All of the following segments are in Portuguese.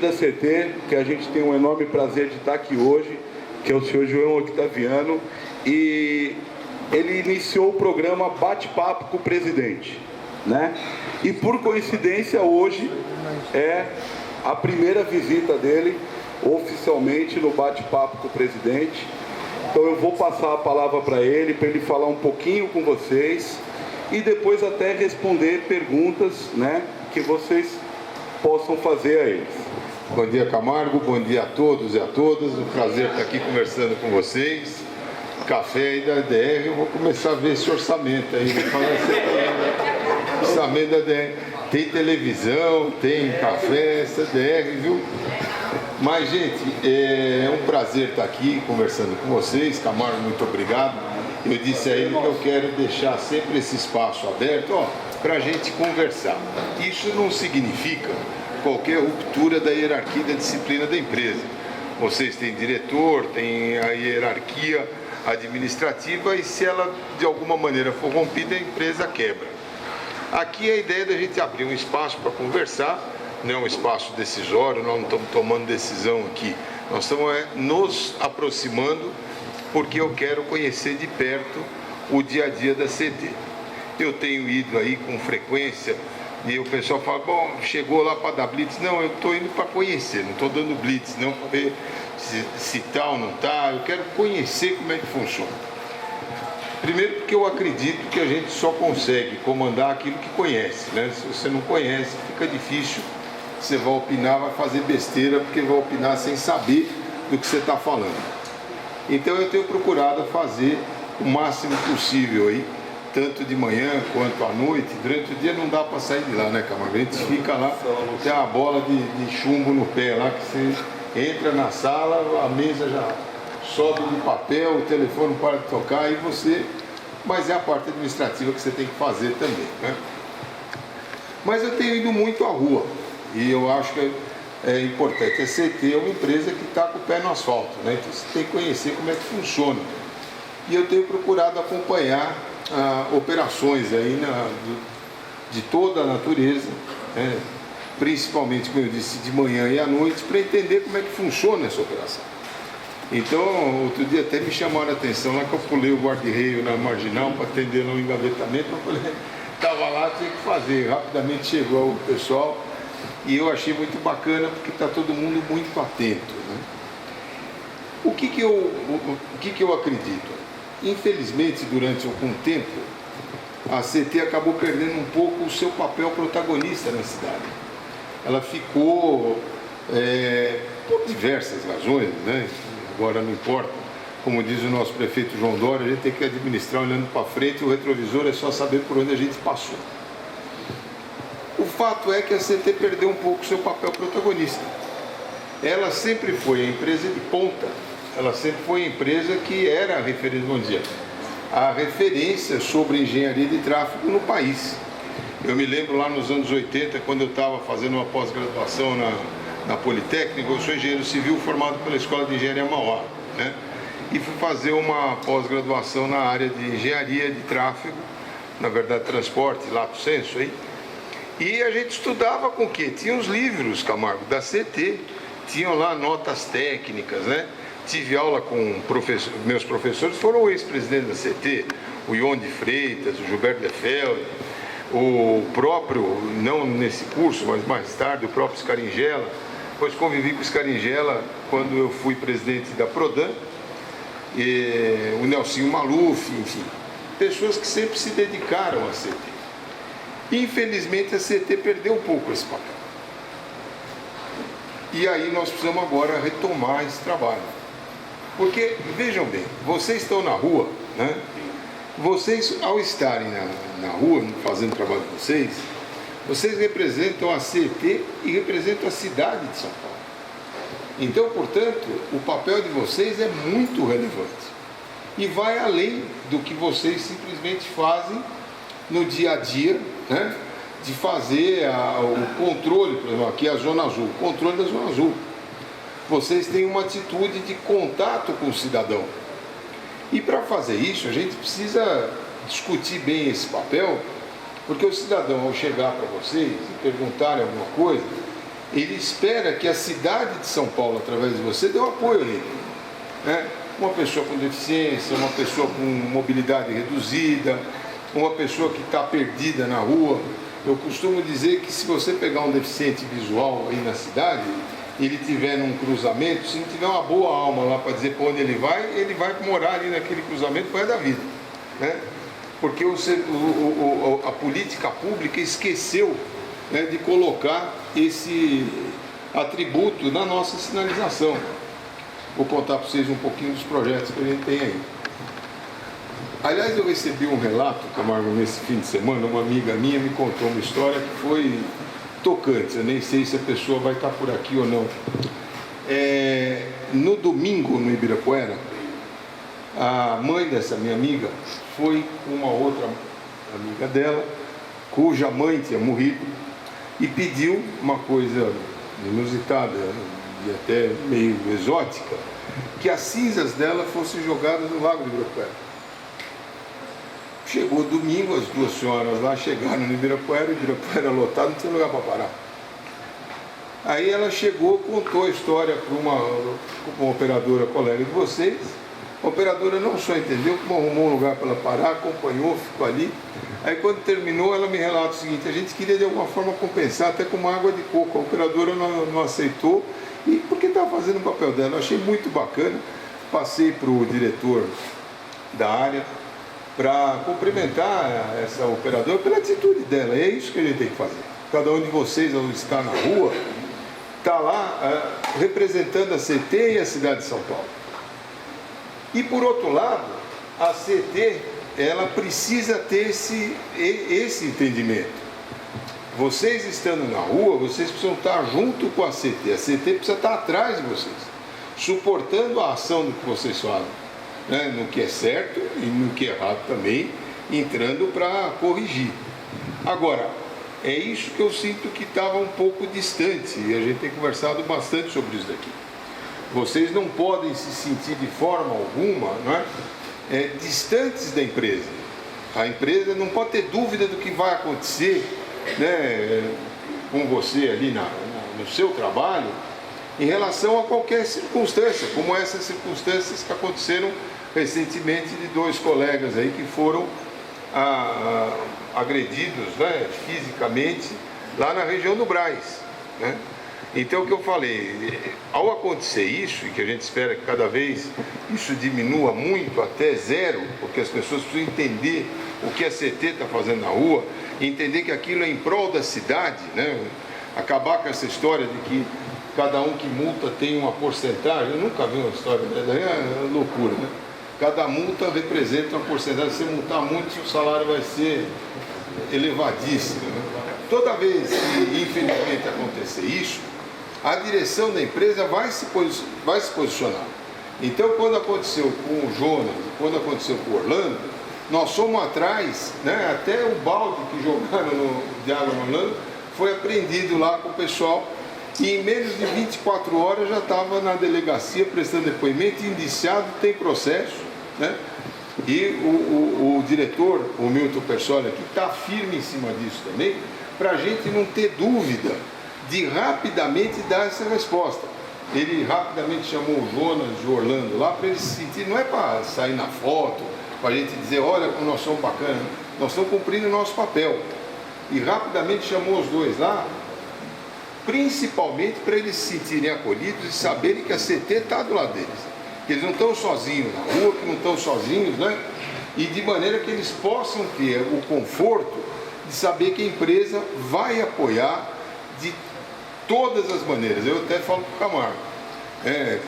da CT, que a gente tem um enorme prazer de estar aqui hoje, que é o senhor João Octaviano, e ele iniciou o programa Bate-Papo com o Presidente, né? E por coincidência hoje é a primeira visita dele oficialmente no Bate-Papo com o Presidente. Então eu vou passar a palavra para ele falar um pouquinho com vocês e depois até responder perguntas, né, que vocês possam fazer a eles. Bom dia, Camargo, bom dia a todos e a todas, um prazer estar aqui conversando com vocês. Café aí da DR, eu vou começar a ver esse orçamento aí, vou falar esse orçamento da DR. Tem televisão, tem café, essa DR, viu? Mas, gente, é um prazer estar aqui conversando com vocês. Camargo, muito obrigado. Eu disse a ele que eu quero deixar sempre esse espaço aberto, para a gente conversar. Isso não significa qualquer ruptura da hierarquia da disciplina da empresa. Vocês têm diretor, têm a hierarquia administrativa e se ela de alguma maneira for rompida, a empresa quebra. Aqui a ideia é da gente abrir um espaço para conversar, não é um espaço decisório, nós não estamos tomando decisão aqui, nós estamos nos aproximando porque eu quero conhecer de perto o dia a dia da CT. Eu tenho ido aí com frequência e o pessoal fala, bom, chegou lá para dar blitz. Não, eu estou indo para conhecer, não estou dando blitz, não para ver se tá ou não tá. Eu quero conhecer como é que funciona. Primeiro porque eu acredito que a gente só consegue comandar aquilo que conhece, né? Se você não conhece, fica difícil, você vai opinar, vai fazer besteira, porque vai opinar sem saber do que você está falando. Então eu tenho procurado fazer o máximo possível aí, tanto de manhã quanto à noite. Durante o dia não dá para sair de lá, né, Camargo? A gente fica lá, tem uma bola de chumbo no pé lá, que você entra na sala, a mesa já sobe de papel, o telefone para de tocar e você... Mas é a parte administrativa que você tem que fazer também, né? Mas eu tenho ido muito à rua e eu acho que é importante. A CT é uma empresa que está com o pé no asfalto, né? Então você tem que conhecer como é que funciona. E eu tenho procurado acompanhar operações aí de toda a natureza, né? Principalmente, como eu disse, de manhã e à noite, para entender como é que funciona essa operação. Então, outro dia até me chamaram a atenção lá que eu pulei o guarda-reio na marginal para atender no engavetamento, eu falei, estava lá, tinha que fazer. Rapidamente chegou o pessoal e eu achei muito bacana porque está todo mundo muito atento, né? O que eu acredito? Infelizmente, durante algum tempo, a CT acabou perdendo um pouco o seu papel protagonista na cidade. Ela ficou, por diversas razões, né? Agora não importa, como diz o nosso prefeito João Dória, a gente tem que administrar olhando para frente, e o retrovisor é só saber por onde a gente passou. O fato é que a CT perdeu um pouco o seu papel protagonista. Ela sempre foi a empresa de ponta, ela sempre foi a empresa que era a referência, vamos dizer, a referência sobre engenharia de tráfego no país. Eu me lembro lá nos anos 80, quando eu estava fazendo uma pós-graduação na Politécnica, eu sou engenheiro civil formado pela Escola de Engenharia Mauá, né? E fui fazer uma pós-graduação na área de engenharia de tráfego, na verdade transporte, lato sensu aí. E a gente estudava com o quê? Tinha os livros, Camargo, da CT, tinham lá notas técnicas, né? Tive aula com meus professores, foram o ex-presidente da CT, o Ion de Freitas, o Gilberto Lefeld, o próprio, não nesse curso, mas mais tarde, o próprio Scaringella. Depois convivi com o Scaringella quando eu fui presidente da Prodan, e o Nelsinho Maluf, enfim, pessoas que sempre se dedicaram à CT. Infelizmente a CT perdeu um pouco esse papel. E aí nós precisamos agora retomar esse trabalho. Porque, vejam bem, vocês estão na rua, né? Vocês, ao estarem na rua, fazendo o trabalho de vocês representam a CT e representam a cidade de São Paulo. Então, portanto, o papel de vocês é muito relevante. E vai além do que vocês simplesmente fazem no dia a dia, né? De fazer o controle, por exemplo, aqui é a Zona Azul, o controle da Zona Azul. Vocês têm uma atitude de contato com o cidadão. E para fazer isso, a gente precisa discutir bem esse papel, porque o cidadão, ao chegar para vocês e perguntarem alguma coisa, ele espera que a cidade de São Paulo, através de você, dê um apoio a ele, né? Uma pessoa com deficiência, uma pessoa com mobilidade reduzida, uma pessoa que está perdida na rua. Eu costumo dizer que se você pegar um deficiente visual aí na cidade, ele tiver num cruzamento, se não tiver uma boa alma lá para dizer para onde ele vai morar ali naquele cruzamento para o resto da vida, né? Porque a política pública esqueceu, né, de colocar esse atributo na nossa sinalização. Vou contar para vocês um pouquinho dos projetos que a gente tem aí. Aliás, eu recebi um relato, Camargo, nesse fim de semana. Uma amiga minha me contou uma história que foi tocante. Eu nem sei se a pessoa vai estar por aqui ou não. No domingo, no Ibirapuera, a mãe dessa minha amiga foi com uma outra amiga dela, cuja mãe tinha morrido, e pediu uma coisa inusitada e até meio exótica, que as cinzas dela fossem jogadas no Lago do Ibirapuera. Chegou domingo, as duas senhoras lá chegaram no Ibirapuera, o Ibirapuera lotado, não tinha lugar para parar. Aí ela chegou, contou a história para uma operadora colega de vocês. A operadora não só entendeu, como arrumou um lugar para ela parar, acompanhou, ficou ali. Aí quando terminou, ela me relata o seguinte: a gente queria de alguma forma compensar, até com uma água de coco. A operadora não aceitou, e porque estava fazendo o papel dela. Eu achei muito bacana. Passei para o diretor da área para cumprimentar essa operadora pela atitude dela. E é isso que a gente tem que fazer. Cada um de vocês, ao estar na rua, está lá representando a CT e a cidade de São Paulo. E por outro lado, a CT, ela precisa ter esse entendimento. Vocês estando na rua, vocês precisam estar junto com a CT. A CT precisa estar atrás de vocês, suportando a ação do que vocês fazem, né? No que é certo e no que é errado também, entrando para corrigir. Agora, é isso que eu sinto que estava um pouco distante, e a gente tem conversado bastante sobre isso daqui. Vocês não podem se sentir de forma alguma, não é, distantes da empresa. A empresa não pode ter dúvida do que vai acontecer, né, com você ali no seu trabalho, em relação a qualquer circunstância, como essas circunstâncias que aconteceram recentemente de dois colegas aí que foram agredidos, né, fisicamente lá na região do Brás, né? Então, o que eu falei, ao acontecer isso, e que a gente espera que cada vez isso diminua muito, até zero, porque as pessoas precisam entender o que a CT está fazendo na rua, entender que aquilo é em prol da cidade, né? Acabar com essa história de que cada um que multa tem uma porcentagem. Eu nunca vi uma história dessa, é loucura, né? Cada multa representa uma porcentagem. Se você multar muito, seu salário vai ser elevadíssimo, né? Toda vez que, infelizmente, acontecer isso, a direção da empresa vai se posicionar. Então, quando aconteceu com o Jonas, quando aconteceu com o Orlando, nós fomos atrás, né? Até o balde que jogaram de água no Orlando foi apreendido lá com o pessoal, e em menos de 24 horas já estava na delegacia prestando depoimento, indiciado, tem processo, né? E o diretor, o Milton Persoli, aqui está firme em cima disso também, para a gente não ter dúvida de rapidamente dar essa resposta. Ele rapidamente chamou o Jonas de Orlando lá para ele se sentir, não é para sair na foto, para a gente dizer, olha como nós somos bacanas, nós estamos cumprindo o nosso papel. E rapidamente chamou os dois lá, principalmente para eles se sentirem acolhidos e saberem que a CT está do lado deles, que eles não estão sozinhos na rua, que não estão sozinhos, né? E de maneira que eles possam ter o conforto de saber que a empresa vai apoiar de todas as maneiras. Eu até falo para o Camargo,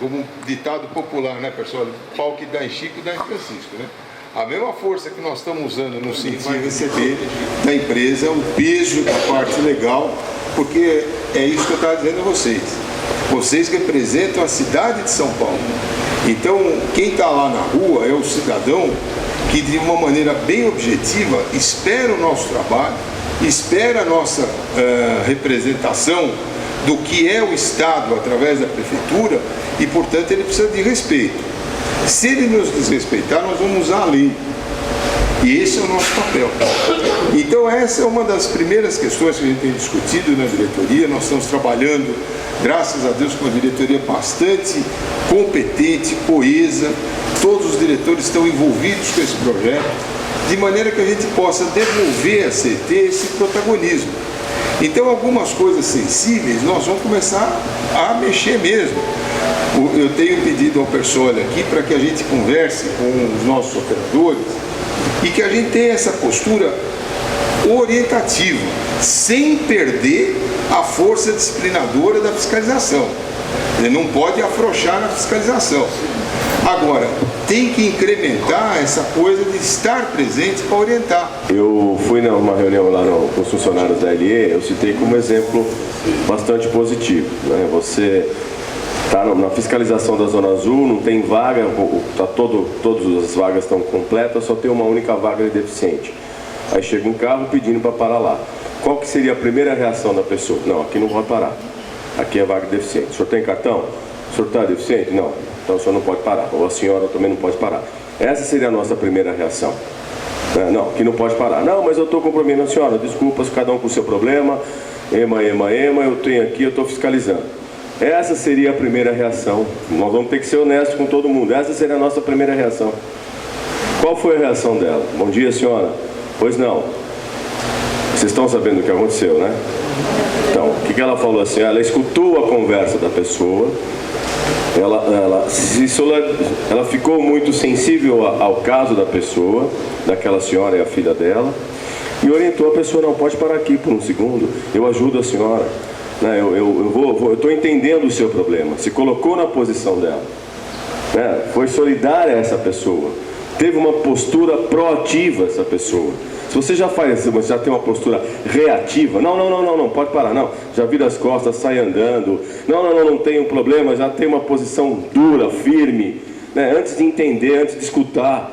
como um ditado popular, né, pessoal? Pau que dá em Chico, dá em Francisco, né? A mesma força que nós estamos usando no sentido de receber da empresa, o peso da parte legal, porque é isso que eu estava dizendo a vocês. Vocês representam a cidade de São Paulo. Então, quem está lá na rua é o cidadão que, de uma maneira bem objetiva, espera o nosso trabalho, espera a nossa representação do que é o Estado através da Prefeitura e, portanto, ele precisa de respeito. Se ele nos desrespeitar, nós vamos usar a lei. E esse é o nosso papel. Então essa é uma das primeiras questões que a gente tem discutido na diretoria. Nós estamos trabalhando, graças a Deus, com uma diretoria bastante competente, coesa. Todos os diretores estão envolvidos com esse projeto, de maneira que a gente possa devolver à CET esse protagonismo. Então algumas coisas sensíveis nós vamos começar a mexer mesmo. Eu tenho pedido ao Persole aqui para que a gente converse com os nossos operadores e que a gente tenha essa postura orientativa, sem perder a força disciplinadora da fiscalização. Ele não pode afrouxar na fiscalização. Agora, tem que incrementar essa coisa de estar presente para orientar. Eu fui numa reunião lá com os funcionários da LE, eu citei como exemplo bastante positivo, né? Você está na fiscalização da Zona Azul, não tem vaga, todas as vagas estão completas, só tem uma única vaga de deficiente. Aí chega um carro pedindo para parar lá. Qual que seria a primeira reação da pessoa? Não, aqui não pode parar. Aqui é vaga de deficiente. O senhor tem cartão? O senhor está deficiente? Não. Então o senhor não pode parar. Ou a senhora também não pode parar. Essa seria a nossa primeira reação. Não, aqui não pode parar. Não, mas eu estou com problema. Senhora, desculpa, cada um com o seu problema. Eu tenho aqui, eu estou fiscalizando. Essa seria a primeira reação. Nós vamos ter que ser honestos com todo mundo. Essa seria a nossa primeira reação. Qual foi a reação dela? Bom dia, senhora. Pois não. Vocês estão sabendo o que aconteceu, né? Então, o que ela falou assim? Ela escutou a conversa da pessoa, ela ficou muito sensível ao caso da pessoa, daquela senhora e a filha dela, e orientou a pessoa: não, pode parar aqui por um segundo, eu ajudo a senhora, né? Eu estou entendendo o seu problema. Se colocou na posição dela, né? Foi solidária a essa pessoa, teve uma postura proativa essa pessoa. Se você já faz, você já tem uma postura reativa, não, pode parar, não, já vira as costas, sai andando, não tem problema, já tem uma posição dura, firme, né? Antes de entender, antes de escutar.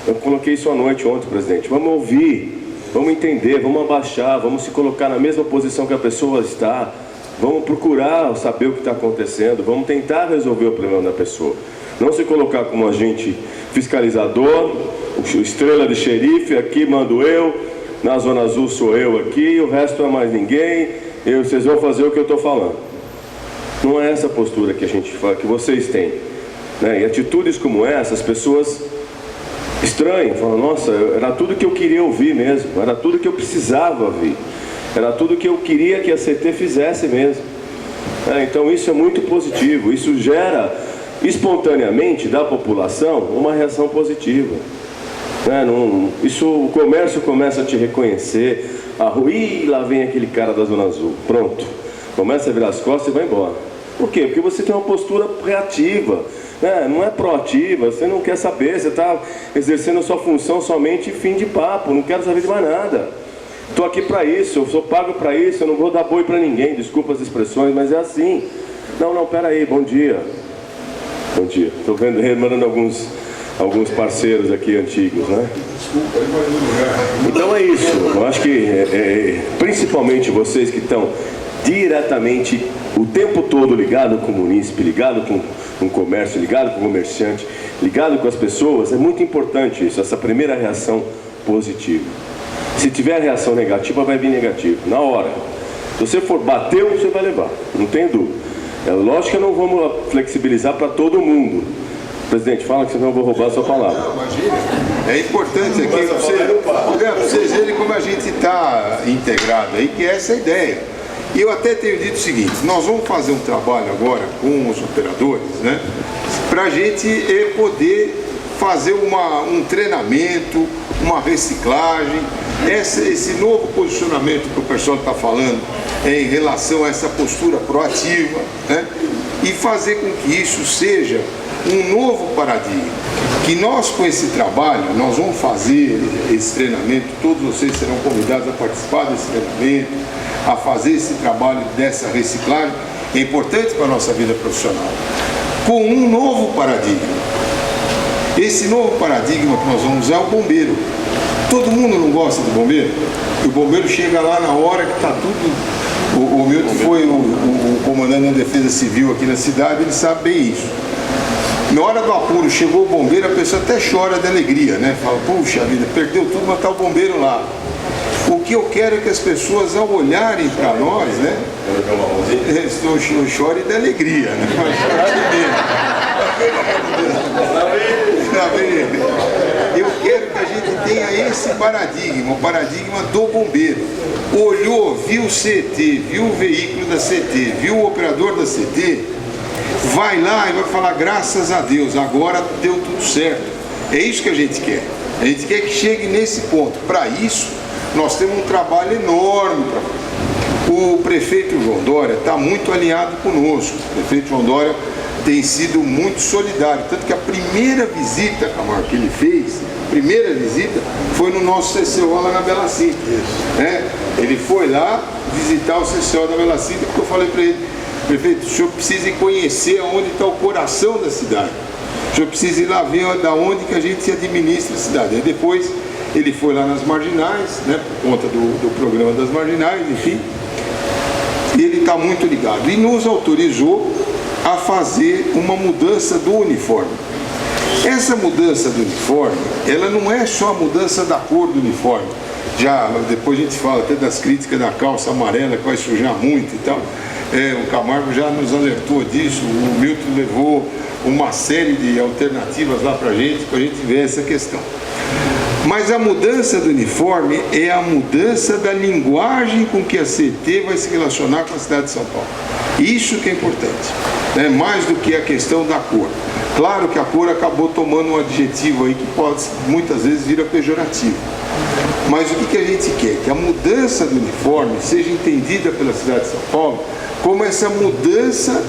Eu coloquei isso à noite ontem, presidente. Vamos ouvir, vamos entender, vamos abaixar, vamos se colocar na mesma posição que a pessoa está, vamos procurar saber o que está acontecendo, vamos tentar resolver o problema da pessoa. Não se colocar como agente fiscalizador, estrela de xerife, aqui mando eu, na Zona Azul sou eu aqui, o resto não é mais ninguém, vocês vão fazer o que eu estou falando. Não é essa postura que a gente fala, que vocês têm, né? E atitudes como essa, as pessoas estranham, falam: nossa, era tudo que eu queria ouvir mesmo, era tudo que eu precisava ouvir, era tudo que eu queria que a CT fizesse mesmo. Então isso é muito positivo, isso gera espontaneamente da população uma reação positiva. O comércio começa a te reconhecer. Lá vem aquele cara da Zona Azul. Pronto, começa a virar as costas e vai embora. Por quê? Porque você tem uma postura reativa, né? Não é proativa. Você não quer saber, você está exercendo a sua função somente fim de papo. Não quero saber de mais nada. Estou aqui para isso, eu sou pago para isso, eu não vou dar boi para ninguém. Desculpa as expressões, mas é assim. Não, peraí, bom dia. Bom dia. Estou mandando alguns parceiros aqui antigos, né? Então é isso. Eu acho que principalmente vocês que estão diretamente o tempo todo ligado com o munícipe, ligado com o comércio, ligado com o comerciante, ligado com as pessoas, é muito importante isso, essa primeira reação positiva. Se tiver reação negativa, vai vir negativo, na hora. Se você for bateu, você vai levar, não tem dúvida. É lógico que não vamos flexibilizar para todo mundo. Presidente, fala que senão eu vou roubar a sua palavra. Não, imagina. É importante aqui para vocês verem como a gente está integrado aí, que é essa ideia. E eu até tenho dito o seguinte: nós vamos fazer um trabalho agora com os operadores, né? Para a gente poder fazer um treinamento, uma reciclagem, esse novo posicionamento que o pessoal está falando em relação a essa postura proativa, né? E fazer com que isso seja um novo paradigma, que nós com esse trabalho, nós vamos fazer esse treinamento, todos vocês serão convidados a participar desse treinamento, a fazer esse trabalho dessa reciclagem, é importante para a nossa vida profissional, com um novo paradigma. Esse novo paradigma que nós vamos usar é o bombeiro. Todo mundo não gosta do bombeiro? O bombeiro chega lá na hora que está tudo... O Milton foi o comandante da Defesa Civil aqui na cidade, ele sabe bem isso. Na hora do apuro, chegou o bombeiro, a pessoa até chora de alegria, né? Fala, puxa vida, perdeu tudo, mas tá o bombeiro lá. O que eu quero é que as pessoas, ao olharem para nós, né? Chore de alegria, né? Mas chorar de medo. Eu quero que a gente tenha esse paradigma, o paradigma do bombeiro. Olhou, viu o CT, viu o veículo da CT, viu o operador da CT, vai lá e vai falar, graças a Deus, agora deu tudo certo. É isso que a gente quer. A gente quer que chegue nesse ponto. Para isso, nós temos um trabalho enorme para fazer. O prefeito João Dória está muito alinhado conosco. O prefeito João Dória tem sido muito solidário. Tanto que a primeira visita, Camargo, que ele fez, foi no nosso CCO lá na Bela Cinta. Né? Ele foi lá visitar o CCO da Bela Cinta, porque eu falei para ele, prefeito, o senhor precisa conhecer onde está o coração da cidade. O senhor precisa ir lá ver da onde que a gente administra a cidade. Aí depois ele foi lá nas Marginais, né, por conta do programa das Marginais, enfim. E ele está muito ligado. E nos autorizou a fazer uma mudança do uniforme. Essa mudança do uniforme, ela não é só a mudança da cor do uniforme. Já, depois a gente fala até das críticas da calça amarela, que vai sujar muito e tal. O Camargo já nos alertou disso, o Milton levou uma série de alternativas lá para a gente ver essa questão. Mas a mudança do uniforme é a mudança da linguagem com que a CT vai se relacionar com a cidade de São Paulo. Isso que é importante, né? Mais do que a questão da cor. Claro que a cor acabou tomando um adjetivo aí que pode muitas vezes vira pejorativo. Mas o que a gente quer? Que a mudança do uniforme seja entendida pela cidade de São Paulo como essa mudança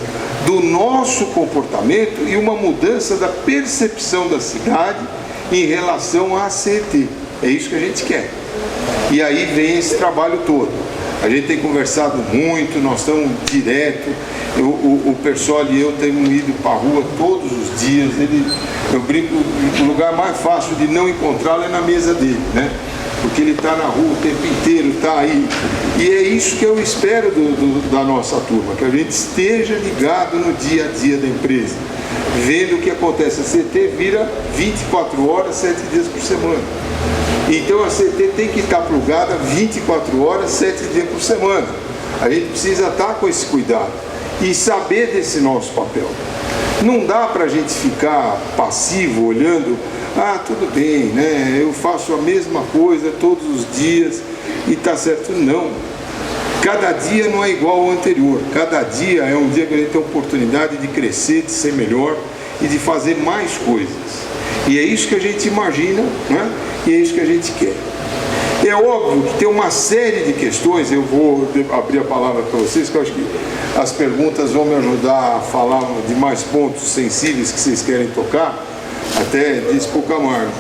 do nosso comportamento e uma mudança da percepção da cidade em relação à CET. É isso que a gente quer. E aí vem esse trabalho todo. A gente tem conversado muito, nós estamos direto. O pessoal e eu temos ido para a rua todos os dias. Eu brinco, o lugar mais fácil de não encontrá-lo é na mesa dele, né? Porque ele está na rua o tempo inteiro, está aí. E é isso que eu espero da nossa turma, que a gente esteja ligado no dia a dia da empresa, vendo o que acontece. A CT vira 24 horas, 7 dias por semana. Então a CT tem que estar plugada 24 horas, 7 dias por semana. A gente precisa estar com esse cuidado e saber desse nosso papel. Não dá para a gente ficar passivo, olhando, tudo bem, né? Eu faço a mesma coisa todos os dias e está certo. Não. Cada dia não é igual ao anterior. Cada dia é um dia que a gente tem a oportunidade de crescer, de ser melhor e de fazer mais coisas. E é isso que a gente imagina, né? E é isso que a gente quer. É óbvio que tem uma série de questões, eu vou abrir a palavra para vocês, que eu acho que as perguntas vão me ajudar a falar de mais pontos sensíveis que vocês querem tocar. Até disse para o Camargo,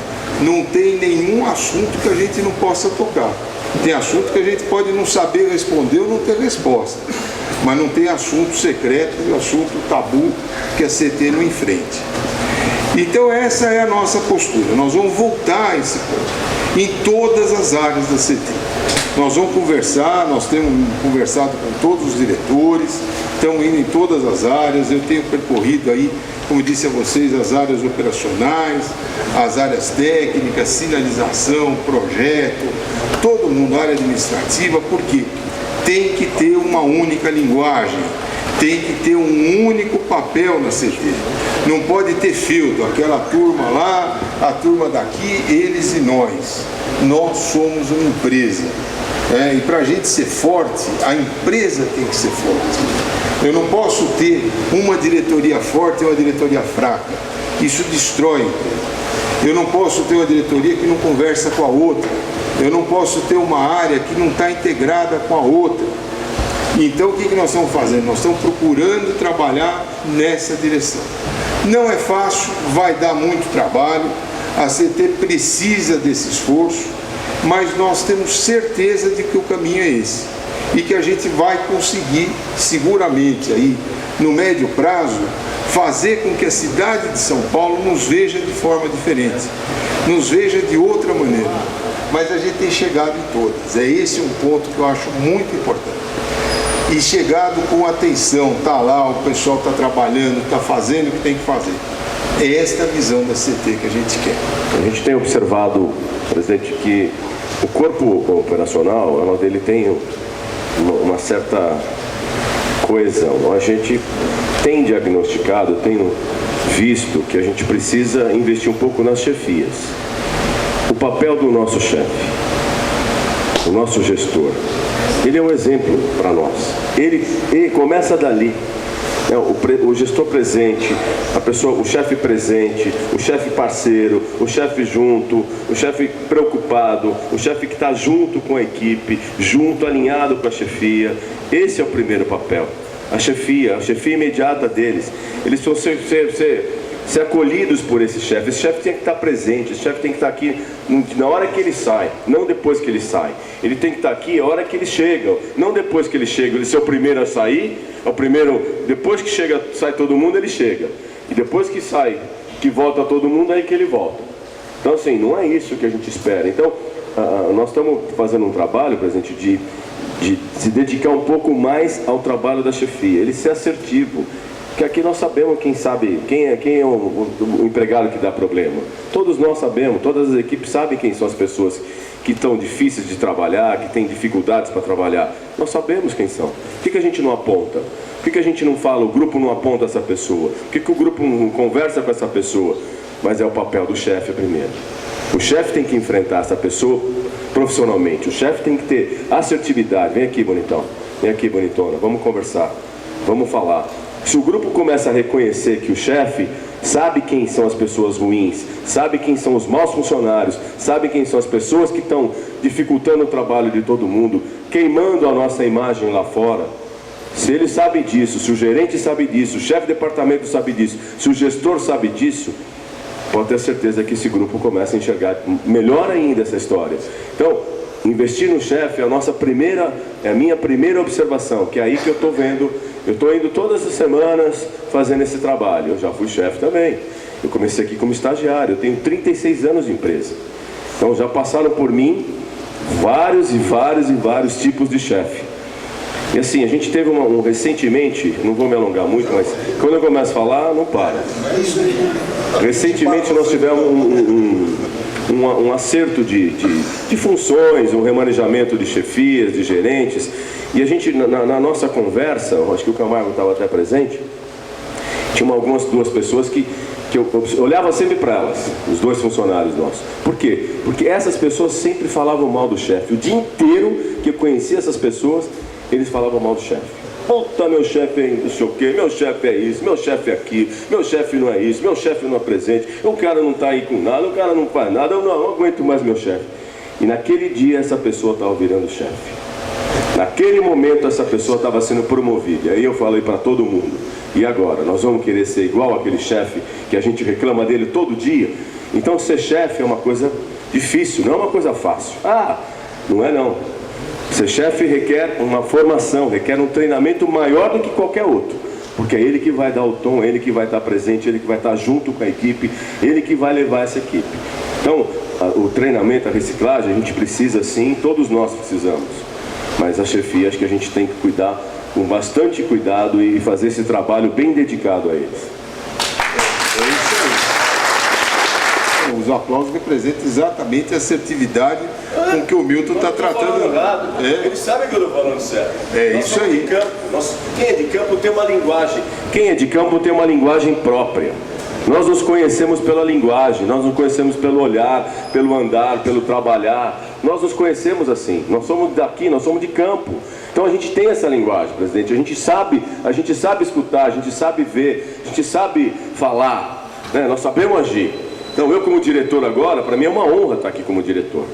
não tem nenhum assunto que a gente não possa tocar. Tem assunto que a gente pode não saber responder ou não ter resposta. Mas não tem assunto secreto, assunto tabu que a CT não enfrente. Então essa é a nossa postura. Nós vamos voltar a esse ponto em todas as áreas da CT. Nós vamos conversar, nós temos conversado com todos os diretores, estamos indo em todas as áreas. Eu tenho percorrido aí, como disse a vocês, as áreas operacionais, as áreas técnicas, sinalização, projeto, todo mundo, área administrativa, porque tem que ter uma única linguagem, tem que ter um único papel na CT. Não pode ter feudo, aquela turma lá, a turma daqui, eles e nós. Nós somos uma empresa. E para a gente ser forte, a empresa tem que ser forte. Eu não posso ter uma diretoria forte e uma diretoria fraca. Isso destrói a empresa. Eu não posso ter uma diretoria que não conversa com a outra. Eu não posso ter uma área que não está integrada com a outra. Então o que nós estamos fazendo? Nós estamos procurando trabalhar nessa direção. Não é fácil, vai dar muito trabalho, a CT precisa desse esforço, mas nós temos certeza de que o caminho é esse. E que a gente vai conseguir, seguramente, aí, no médio prazo, fazer com que a cidade de São Paulo nos veja de forma diferente, nos veja de outra maneira. Mas a gente tem chegado em todas. É esse um ponto que eu acho muito importante. E chegado com atenção, tá lá, o pessoal está trabalhando, está fazendo o que tem que fazer. É esta a visão da CT que a gente quer. A gente tem observado, presidente, que o corpo operacional, ele tem uma certa coesão. A gente tem diagnosticado, tem visto que a gente precisa investir um pouco nas chefias. O papel do nosso chefe, o nosso gestor, ele é um exemplo para nós. Ele começa dali. O gestor presente, o chefe presente, o chefe parceiro, o chefe junto, o chefe preocupado, o chefe que está junto com a equipe, junto, alinhado com a chefia. Esse é o primeiro papel. A chefia imediata deles. Eles vão ser acolhidos por esse chefe. Esse chefe tem que estar presente, esse chefe tem que estar aqui na hora que ele sai, não depois que ele sai. Ele tem que estar aqui a hora que eles chegam, não depois que ele chega. Ele ser o primeiro a sair, depois que sai todo mundo, ele chega. E depois que sai, que volta todo mundo, aí que ele volta. Então, assim, não é isso que a gente espera. Então, nós estamos fazendo um trabalho, presidente, de se dedicar um pouco mais ao trabalho da chefia, ele ser assertivo. Porque aqui nós sabemos quem é o empregado que dá problema. Todos nós sabemos, todas as equipes sabem quem são as pessoas que estão difíceis de trabalhar, que têm dificuldades para trabalhar. Nós sabemos quem são. Por que a gente não aponta? Por que a gente não fala, o grupo não aponta essa pessoa? Por que o grupo não conversa com essa pessoa? Mas é o papel do chefe primeiro. O chefe tem que enfrentar essa pessoa profissionalmente. O chefe tem que ter assertividade. Vem aqui, bonitão. Vem aqui, bonitona. Vamos conversar. Vamos falar. Se o grupo começa a reconhecer que o chefe sabe quem são as pessoas ruins, sabe quem são os maus funcionários, sabe quem são as pessoas que estão dificultando o trabalho de todo mundo, queimando a nossa imagem lá fora, se ele sabe disso, se o gerente sabe disso, o chefe de departamento sabe disso, se o gestor sabe disso, pode ter certeza que esse grupo começa a enxergar melhor ainda essa história. Então, investir no chefe é a minha primeira observação, que é aí que eu estou vendo. Eu estou indo todas as semanas fazendo esse trabalho. Eu já fui chefe também. Eu comecei aqui como estagiário. Eu tenho 36 anos de empresa. Então já passaram por mim vários tipos de chefe. E assim, a gente teve recentemente, não vou me alongar muito, mas quando eu começo a falar, não para. Recentemente nós tivemos um acerto de funções, um remanejamento de chefias, de gerentes. E a gente, na nossa conversa, acho que o Camargo estava até presente, tinha duas pessoas que eu olhava sempre para elas, os dois funcionários nossos. Por quê? Porque essas pessoas sempre falavam mal do chefe. O dia inteiro que eu conhecia essas pessoas, eles falavam mal do chefe. Puta, meu chefe é não sei o quê, meu chefe é isso, meu chefe é aquilo, meu chefe não é isso, meu chefe não é presente, o cara não está aí com nada, o cara não faz nada, eu não aguento mais meu chefe. E naquele dia essa pessoa estava virando chefe. Naquele momento essa pessoa estava sendo promovida. E aí eu falei para todo mundo, e agora? Nós vamos querer ser igual aquele chefe que a gente reclama dele todo dia? Então ser chefe é uma coisa difícil, não é uma coisa fácil. Não é não. Ser chefe requer uma formação, requer um treinamento maior do que qualquer outro. Porque é ele que vai dar o tom, é ele que vai estar presente, ele que vai estar junto com a equipe, ele que vai levar essa equipe. Então, o treinamento, a reciclagem, a gente precisa sim, todos nós precisamos. Mas a chefia, acho que a gente tem que cuidar com bastante cuidado e fazer esse trabalho bem dedicado a eles. É isso aí. Os aplausos representam exatamente a assertividade com que o Milton está tratando. Eles sabem que eu estou falando certo. É isso aí. Quem é de campo tem uma linguagem. Quem é de campo tem uma linguagem própria. Nós nos conhecemos pela linguagem, nós nos conhecemos pelo olhar, pelo andar, pelo trabalhar. Nós nos conhecemos assim. Nós somos daqui, nós somos de campo. Então a gente tem essa linguagem, presidente. A gente sabe escutar, a gente sabe ver, a gente sabe falar, né? Nós sabemos agir. Então eu como diretor agora, para mim é uma honra estar aqui como diretor.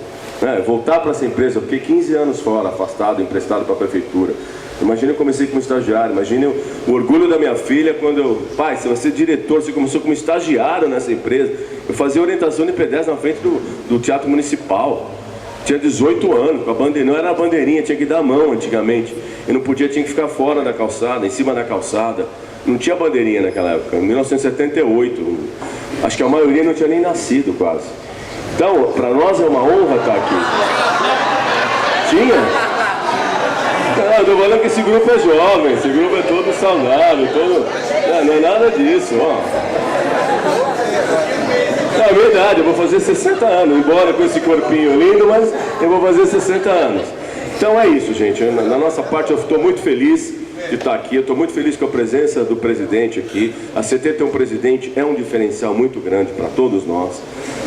Voltar para essa empresa, eu fiquei 15 anos fora, afastado, emprestado para a prefeitura. Imagina eu comecei como estagiário, imagina o orgulho da minha filha quando pai, você vai ser diretor, você começou como estagiário nessa empresa. Eu fazia orientação de P10 na frente do Teatro Municipal. Tinha 18 anos, a bandeira, não era a bandeirinha, tinha que dar a mão antigamente. Eu não podia, tinha que ficar fora da calçada, em cima da calçada. Não tinha bandeirinha naquela época, em 1978. Acho que a maioria não tinha nem nascido quase. Então, para nós é uma honra estar aqui. Tinha? Não, eu tô falando que esse grupo é jovem, esse grupo é todo saudável, todo... Não é nada disso, ó. É verdade, eu vou fazer 60 anos, embora com esse corpinho lindo, mas eu vou fazer 60 anos. Então é isso, gente. Na nossa parte eu estou muito feliz de estar aqui, eu estou muito feliz com a presença do presidente aqui. A CT ter um presidente é um diferencial muito grande para todos nós,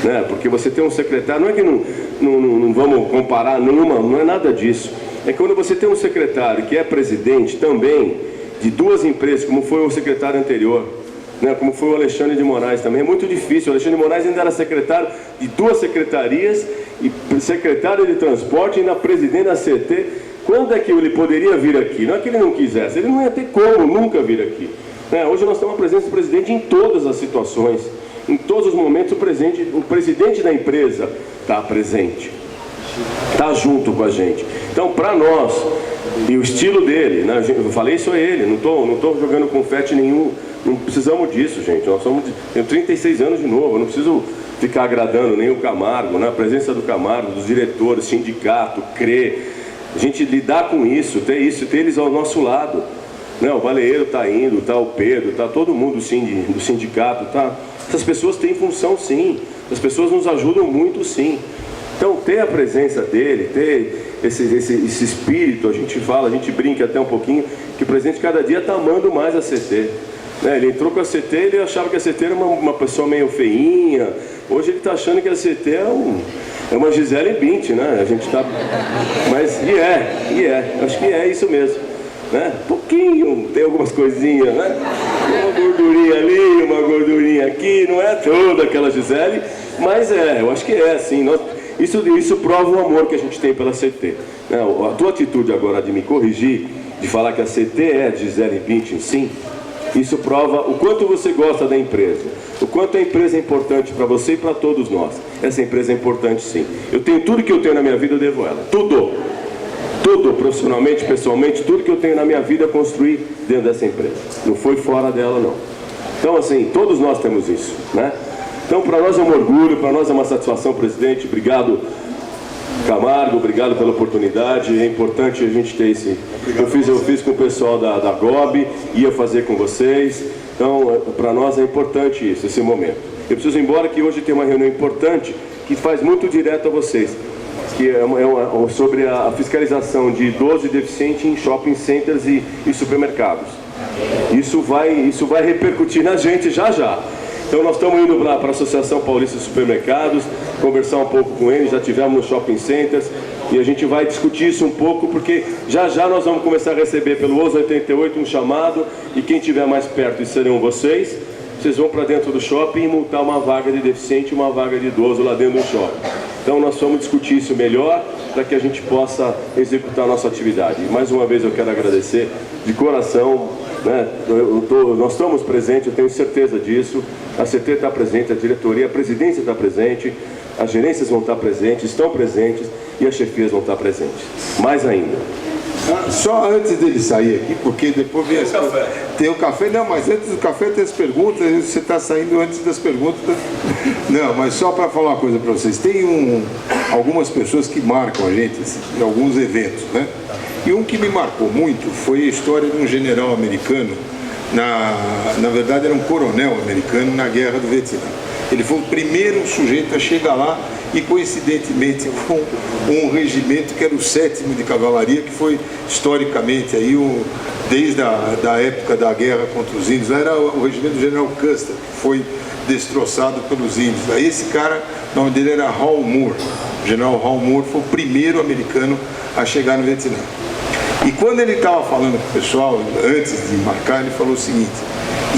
né? Porque você tem um secretário, não é que não vamos comparar nenhuma, não é nada disso. É que quando você tem um secretário que é presidente também de duas empresas, como foi o secretário anterior, né, como foi o Alexandre de Moraes também, é muito difícil. O Alexandre de Moraes ainda era secretário de duas secretarias, e secretário de transporte e ainda presidente da CT. Quando é que ele poderia vir aqui? Não é que ele não quisesse, ele não ia ter como nunca vir aqui. Né? Hoje nós temos a presença do presidente em todas as situações, em todos os momentos o presidente da empresa está presente, está junto com a gente. Então, para nós, e o estilo dele, né? Eu falei isso a ele, não estou jogando confete nenhum. Não precisamos disso, gente. Tenho 36 anos de novo, eu não preciso ficar agradando nem o Camargo, né? A presença do Camargo, dos diretores, sindicato, CRE, a gente lidar com isso, ter eles ao nosso lado. Né? O Baleeiro está indo, está o Pedro, está todo mundo do sindicato. Tá? Essas pessoas têm função sim, as pessoas nos ajudam muito sim. Então ter a presença dele, ter esse espírito, a gente brinca até um pouquinho, que o presidente cada dia está amando mais a CT. Né? Ele entrou com a CT, ele achava que a CT era uma pessoa meio feinha. Hoje ele está achando que a CT é uma Gisele Bündchen, né? A gente está... Mas, acho que é isso mesmo. Né? Pouquinho, tem algumas coisinhas, né? Uma gordurinha ali, uma gordurinha aqui, não é toda aquela Gisele, mas eu acho que é assim. Isso prova o amor que a gente tem pela CT. Né? A tua atitude agora de me corrigir, de falar que a CT é Gisele Bündchen, sim, isso prova o quanto você gosta da empresa, o quanto a empresa é importante para você e para todos nós. Essa empresa é importante sim. Eu tenho tudo que eu tenho na minha vida, eu devo a ela. Tudo, profissionalmente, pessoalmente, tudo que eu tenho na minha vida eu construí dentro dessa empresa. Não foi fora dela, não. Então, assim, todos nós temos isso, né? Então, para nós é um orgulho, para nós é uma satisfação, presidente. Obrigado, Camargo, obrigado pela oportunidade. É importante a gente ter esse... Eu fiz com o pessoal da GOB, ia fazer com vocês. Então, para nós é importante isso, esse momento. Eu preciso ir embora, que hoje tem uma reunião importante que faz muito direto a vocês, que é sobre a fiscalização de idoso e deficiente em shopping centers e supermercados. Isso vai repercutir na gente já. Então nós estamos indo para a Associação Paulista de Supermercados, conversar um pouco com eles, já tivemos nos shopping centers, e a gente vai discutir isso um pouco, porque já nós vamos começar a receber pelo OSA 88 um chamado, e quem estiver mais perto, e serão vocês vão para dentro do shopping e multar uma vaga de deficiente e uma vaga de idoso lá dentro do shopping. Então nós vamos discutir isso melhor, para que a gente possa executar a nossa atividade. E mais uma vez eu quero agradecer de coração, né? Nós estamos presentes, eu tenho certeza disso. A CT está presente, a diretoria, a presidência está presente, as gerências vão estar presentes, estão presentes, e as chefias vão estar presentes. Mais ainda. Só antes dele sair aqui, porque depois vem café. Tem o café, não, mas antes do café tem as perguntas, você está saindo antes das perguntas. Não, mas só para falar uma coisa para vocês, tem algumas pessoas que marcam a gente em alguns eventos, né? E um que me marcou muito foi a história de um general americano, na verdade era um coronel americano na Guerra do Vietnã. Ele foi o primeiro sujeito a chegar lá, e coincidentemente com um regimento que era o 7º de Cavalaria, que foi historicamente aí desde a época da guerra contra os índios, era o regimento do general Custer, que foi destroçado pelos índios. Aí esse cara, o nome dele era Hal Moore. O general Hal Moore foi o primeiro americano a chegar no Vietnã. E quando ele estava falando com o pessoal, antes de marcar, ele falou o seguinte: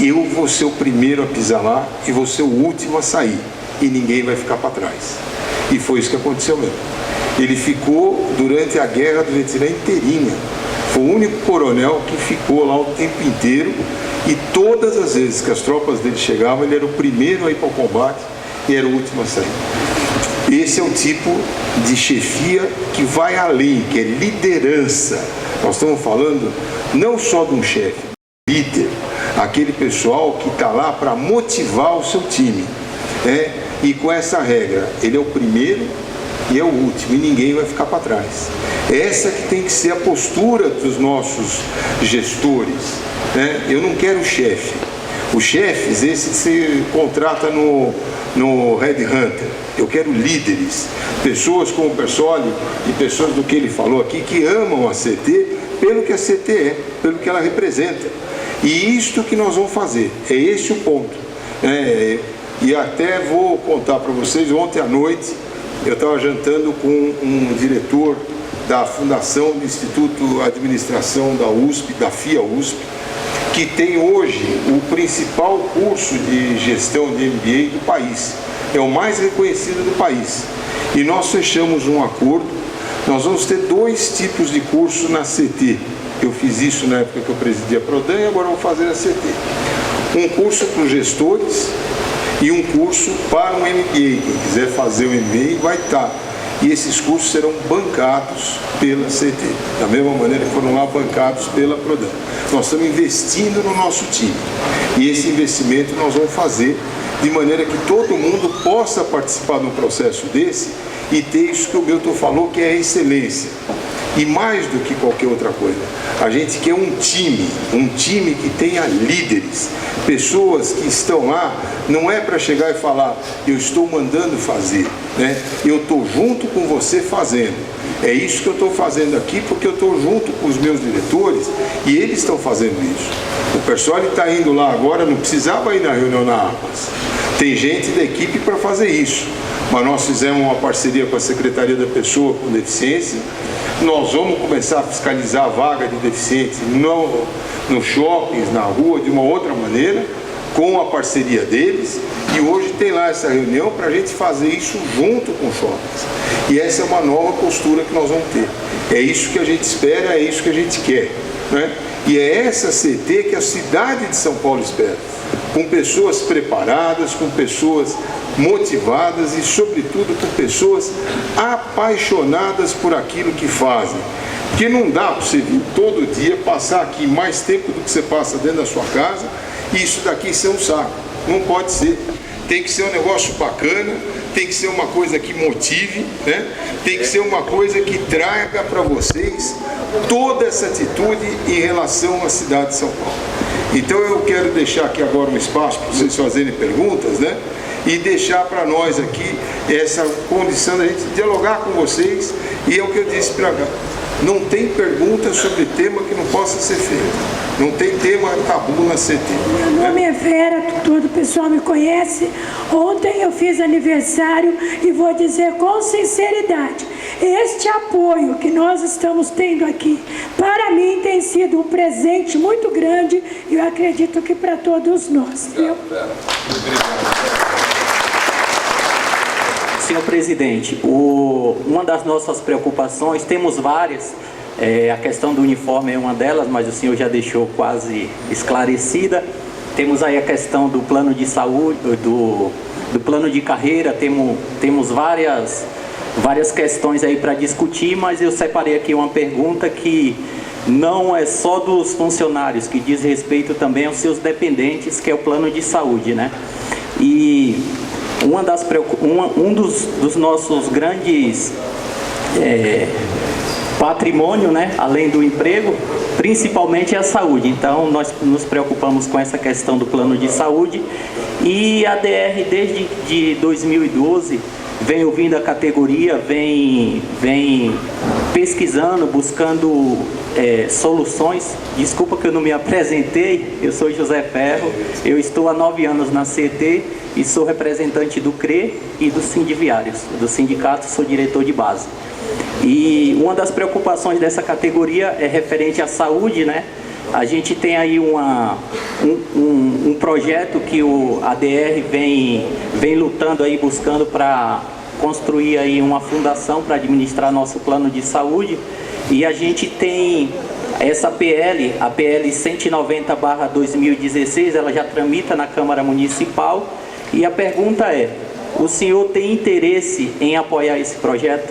eu vou ser o primeiro a pisar lá e vou ser o último a sair, e ninguém vai ficar para trás. E foi isso que aconteceu mesmo. Ele ficou durante a guerra do Vietnã inteirinha. Foi o único coronel que ficou lá o tempo inteiro, e todas as vezes que as tropas dele chegavam, ele era o primeiro a ir para o combate e era o último a sair. Esse é o tipo de chefia que vai além, que é liderança. Nós estamos falando não só de um chefe, líder, aquele pessoal que está lá para motivar o seu time, né? E com essa regra, ele é o primeiro e é o último, e ninguém vai ficar para trás. Essa que tem que ser a postura dos nossos gestores, né? Eu não quero chefe. Os chefes, esse se contrata no Red Hunter. Eu quero líderes, pessoas como o Persoli e pessoas do que ele falou aqui, que amam a CT pelo que a CT é, pelo que ela representa. E isto que nós vamos fazer, é esse o ponto. E até vou contar para vocês, ontem à noite eu estava jantando com um diretor da Fundação do Instituto Administração da USP, da FIA USP, que tem hoje o principal curso de gestão de MBA do país. É o mais reconhecido do país. E nós fechamos um acordo, nós vamos ter 2 tipos de curso na CT. Eu fiz isso na época que eu presidia a Prodan e agora vou fazer a CT. Um curso para os gestores e um curso para um MBA. Quem quiser fazer o MBA vai estar. E esses cursos serão bancados pela CT, da mesma maneira que foram lá bancados pela Prodan. Nós estamos investindo no nosso time. E esse investimento nós vamos fazer de maneira que todo mundo possa participar de um processo desse e ter isso que o Milton falou, que é a excelência. E mais do que qualquer outra coisa, a gente quer um time que tenha líderes, pessoas que estão lá, não é para chegar e falar, eu estou mandando fazer, né? Eu estou junto com você fazendo. É isso que eu estou fazendo aqui, porque eu estou junto com os meus diretores e eles estão fazendo isso. O Persoli está indo lá agora, não precisava ir na reunião na APAS. Tem gente da equipe para fazer isso. Mas nós fizemos uma parceria com a Secretaria da Pessoa com Deficiência. Nós vamos começar a fiscalizar a vaga de deficientes nos shoppings, na rua, de uma outra maneira, com a parceria deles. E hoje tem lá essa reunião para a gente fazer isso junto com os shoppings. E essa é uma nova postura que nós vamos ter. É isso que a gente espera, é isso que a gente quer, né? E é essa CT que a cidade de São Paulo espera. Com pessoas preparadas, com pessoas motivadas e, sobretudo, com pessoas apaixonadas por aquilo que fazem. Porque não dá para você vir todo dia, passar aqui mais tempo do que você passa dentro da sua casa e isso daqui ser um saco. Não pode ser. Tem que ser um negócio bacana, tem que ser uma coisa que motive, né? Tem que ser uma coisa que traga para vocês toda essa atitude em relação à cidade de São Paulo. Então eu quero deixar aqui agora um espaço para vocês fazerem perguntas, né? E deixar para nós aqui essa condição da gente dialogar com vocês. E é o que eu disse para cá, não tem pergunta sobre tema que não possa ser feito. Não tem tema tabu na CT. Meu nome é Vera, todo o pessoal me conhece. Ontem eu fiz aniversário e vou dizer com sinceridade, este apoio que nós estamos tendo aqui, para mim tem sido um presente muito grande e eu acredito que para todos nós. Senhor presidente, uma das nossas preocupações, temos várias, a questão do uniforme é uma delas, mas o senhor já deixou quase esclarecida. Temos aí a questão do plano de saúde, do plano de carreira, temos várias questões aí para discutir, mas eu separei aqui uma pergunta que não é só dos funcionários, que diz respeito também aos seus dependentes, que é o plano de saúde, né? E um dos nossos grandes patrimônio, né, além do emprego, principalmente é a saúde. Então nós nos preocupamos com essa questão do plano de saúde e a DR desde de 2012 vem ouvindo a categoria, vem pesquisando, buscando soluções. Desculpa que eu não me apresentei, eu sou José Ferro, eu estou há 9 anos na CT e sou representante do CRE e do Sindiviários, do sindicato, sou diretor de base. E uma das preocupações dessa categoria é referente à saúde, né? A gente tem aí um projeto que o ADR vem lutando aí, buscando para construir aí uma fundação para administrar nosso plano de saúde. E a gente tem essa PL, a PL 190/2016, ela já tramita na Câmara Municipal. E a pergunta é, o senhor tem interesse em apoiar esse projeto?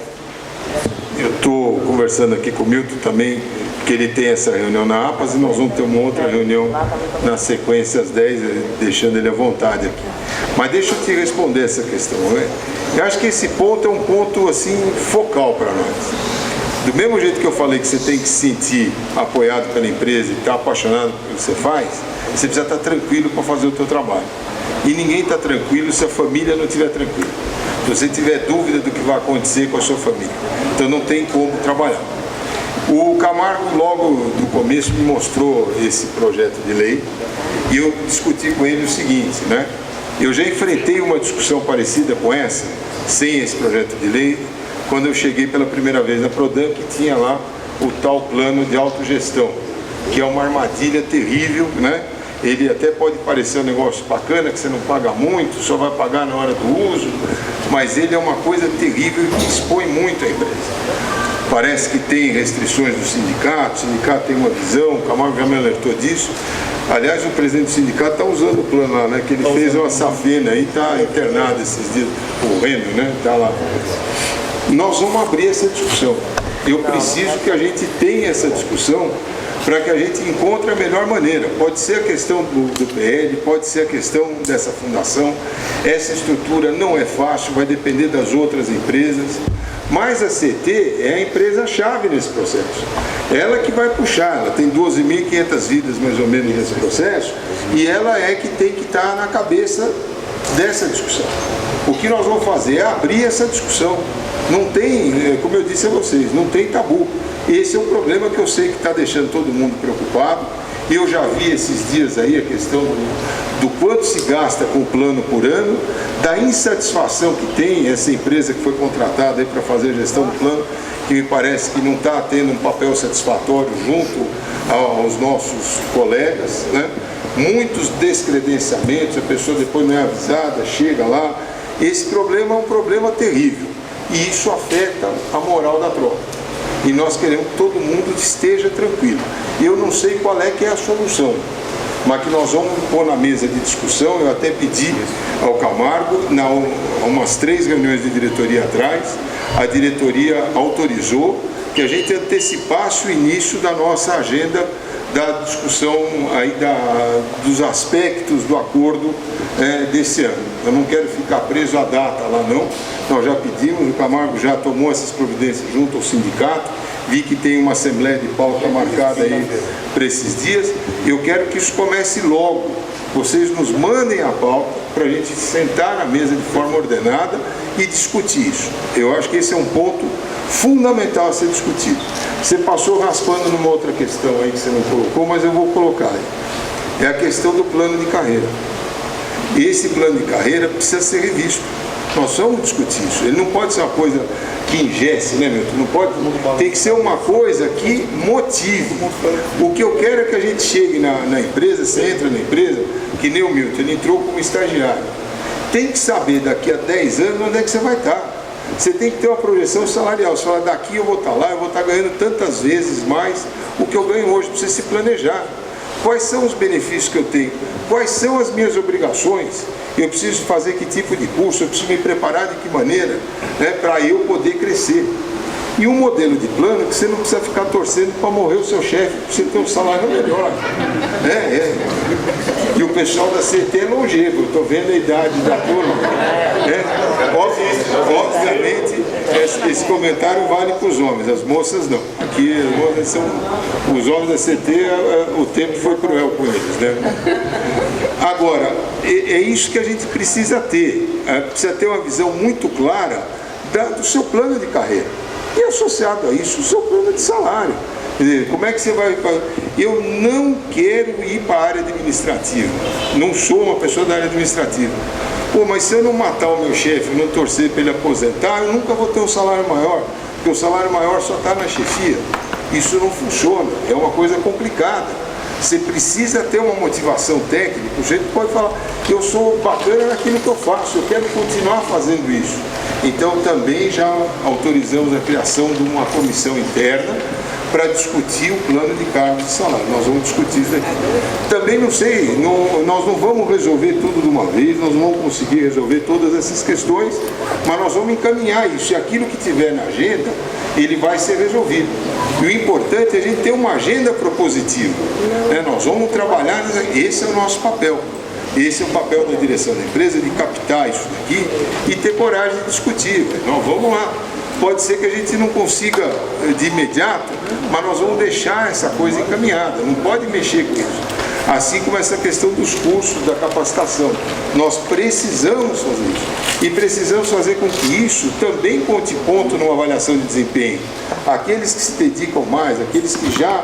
Eu estou conversando aqui com o Milton também, que ele tem essa reunião na APAS e nós vamos ter uma outra reunião na sequência às 10, deixando ele à vontade aqui. Mas deixa eu te responder essa questão, né? Eu acho que esse ponto é um ponto assim focal para nós. Do mesmo jeito que eu falei que você tem que se sentir apoiado pela empresa e estar apaixonado pelo que você faz, você precisa estar tranquilo para fazer o seu trabalho. E ninguém está tranquilo se a família não estiver tranquila. Se você tiver dúvida do que vai acontecer com a sua família. Então não tem como trabalhar. O Camargo, logo do começo, me mostrou esse projeto de lei e eu discuti com ele o seguinte, né? Eu já enfrentei uma discussão parecida com essa, sem esse projeto de lei, quando eu cheguei pela primeira vez na Prodan, que tinha lá o tal plano de autogestão, que é uma armadilha terrível, né? Ele até pode parecer um negócio bacana, que você não paga muito, só vai pagar na hora do uso, mas ele é uma coisa terrível e que expõe muito a empresa. Parece que tem restrições do sindicato, o sindicato tem uma visão, o Camargo já me alertou disso. Aliás, o presidente do sindicato está usando o plano lá, né? Que ele fez uma safena aí, está internado esses dias, correndo, né? Está lá. Nós vamos abrir essa discussão. Eu preciso que a gente tenha essa discussão para que a gente encontre a melhor maneira. Pode ser a questão do PL, pode ser a questão dessa fundação. Essa estrutura não é fácil, vai depender das outras empresas. Mas a CT é a empresa-chave nesse processo. Ela que vai puxar, ela tem 12.500 vidas mais ou menos nesse processo, e ela é que tem que estar na cabeça dessa discussão. O que nós vamos fazer é abrir essa discussão. Não tem, como eu disse a vocês, não tem tabu. Esse é um problema que eu sei que está deixando todo mundo preocupado. Eu já vi esses dias aí a questão do quanto se gasta com o plano por ano, da insatisfação que tem essa empresa que foi contratada para fazer a gestão do plano, que me parece que não está tendo um papel satisfatório junto aos nossos colegas, né? Muitos descredenciamentos, a pessoa depois não é avisada, chega lá. Esse problema é um problema terrível e isso afeta a moral da tropa. E nós queremos que todo mundo esteja tranquilo. Eu não sei qual é que é a solução, mas que nós vamos pôr na mesa de discussão. Eu até pedi ao Camargo, umas 3 reuniões de diretoria atrás, a diretoria autorizou que a gente antecipasse o início da nossa agenda da discussão aí dos aspectos do acordo desse ano. Eu não quero ficar preso à data lá não, nós já pedimos, o Camargo já tomou essas providências junto ao sindicato, vi que tem uma assembleia de pauta marcada aí para esses dias. Eu quero que isso comece logo, vocês nos mandem a pauta para a gente sentar na mesa de forma ordenada e discutir isso. Eu acho que esse é um ponto fundamental a ser discutido. Você passou raspando numa outra questão aí que você não colocou, mas eu vou colocar aí. É a questão do plano de carreira. Esse plano de carreira precisa ser revisto. Nós vamos discutir isso. Ele não pode ser uma coisa que engesse, né, Milton? Não pode, tem que ser uma coisa que motive. O que eu quero é que a gente chegue na empresa, você entra na empresa, que nem o Milton, ele entrou como estagiário. Tem que saber daqui a 10 anos onde é que você vai estar. Você tem que ter uma projeção salarial. Você fala, daqui eu vou estar lá, eu vou estar ganhando tantas vezes mais o que eu ganho hoje. Para você se planejar. Quais são os benefícios que eu tenho? Quais são as minhas obrigações? Eu preciso fazer que tipo de curso? Eu preciso me preparar de que maneira, né, para eu poder crescer. E um modelo de plano que você não precisa ficar torcendo para morrer o seu chefe, para você ter um salário melhor. E o pessoal da CT é longevo, eu estou vendo a idade da turma. Obviamente, esse comentário vale para os homens, as moças não. Aqui os homens da CT, o tempo foi cruel com eles, né? Agora, é isso que a gente precisa ter. Precisa ter uma visão muito clara do seu plano de carreira. E associado a isso, o seu plano de salário. Quer dizer, como é que você vai... Eu não quero ir para a área administrativa. Não sou uma pessoa da área administrativa. Pô, mas se eu não matar o meu chefe, não torcer para ele aposentar, eu nunca vou ter um salário maior. Porque o salário maior só está na chefia. Isso não funciona. É uma coisa complicada. Você precisa ter uma motivação técnica. O jeito pode falar, eu sou bacana naquilo que eu faço, eu quero continuar fazendo isso. Então também já autorizamos a criação de uma comissão interna para discutir o plano de cargos de salário. Nós vamos discutir isso daqui. Também não sei, nós não vamos resolver tudo de uma vez, nós não vamos conseguir resolver todas essas questões, mas nós vamos encaminhar isso. E aquilo que tiver na agenda, ele vai ser resolvido. E o importante é a gente ter uma agenda propositiva. Nós vamos trabalhar, esse é o nosso papel. Esse é o papel da direção da empresa, de captar isso daqui e ter coragem de discutir. Nós vamos lá. Pode ser que a gente não consiga de imediato, mas nós vamos deixar essa coisa encaminhada, não pode mexer com isso. Assim como essa questão dos cursos, da capacitação. Nós precisamos fazer isso. E precisamos fazer com que isso também conte ponto numa avaliação de desempenho. Aqueles que se dedicam mais, aqueles que já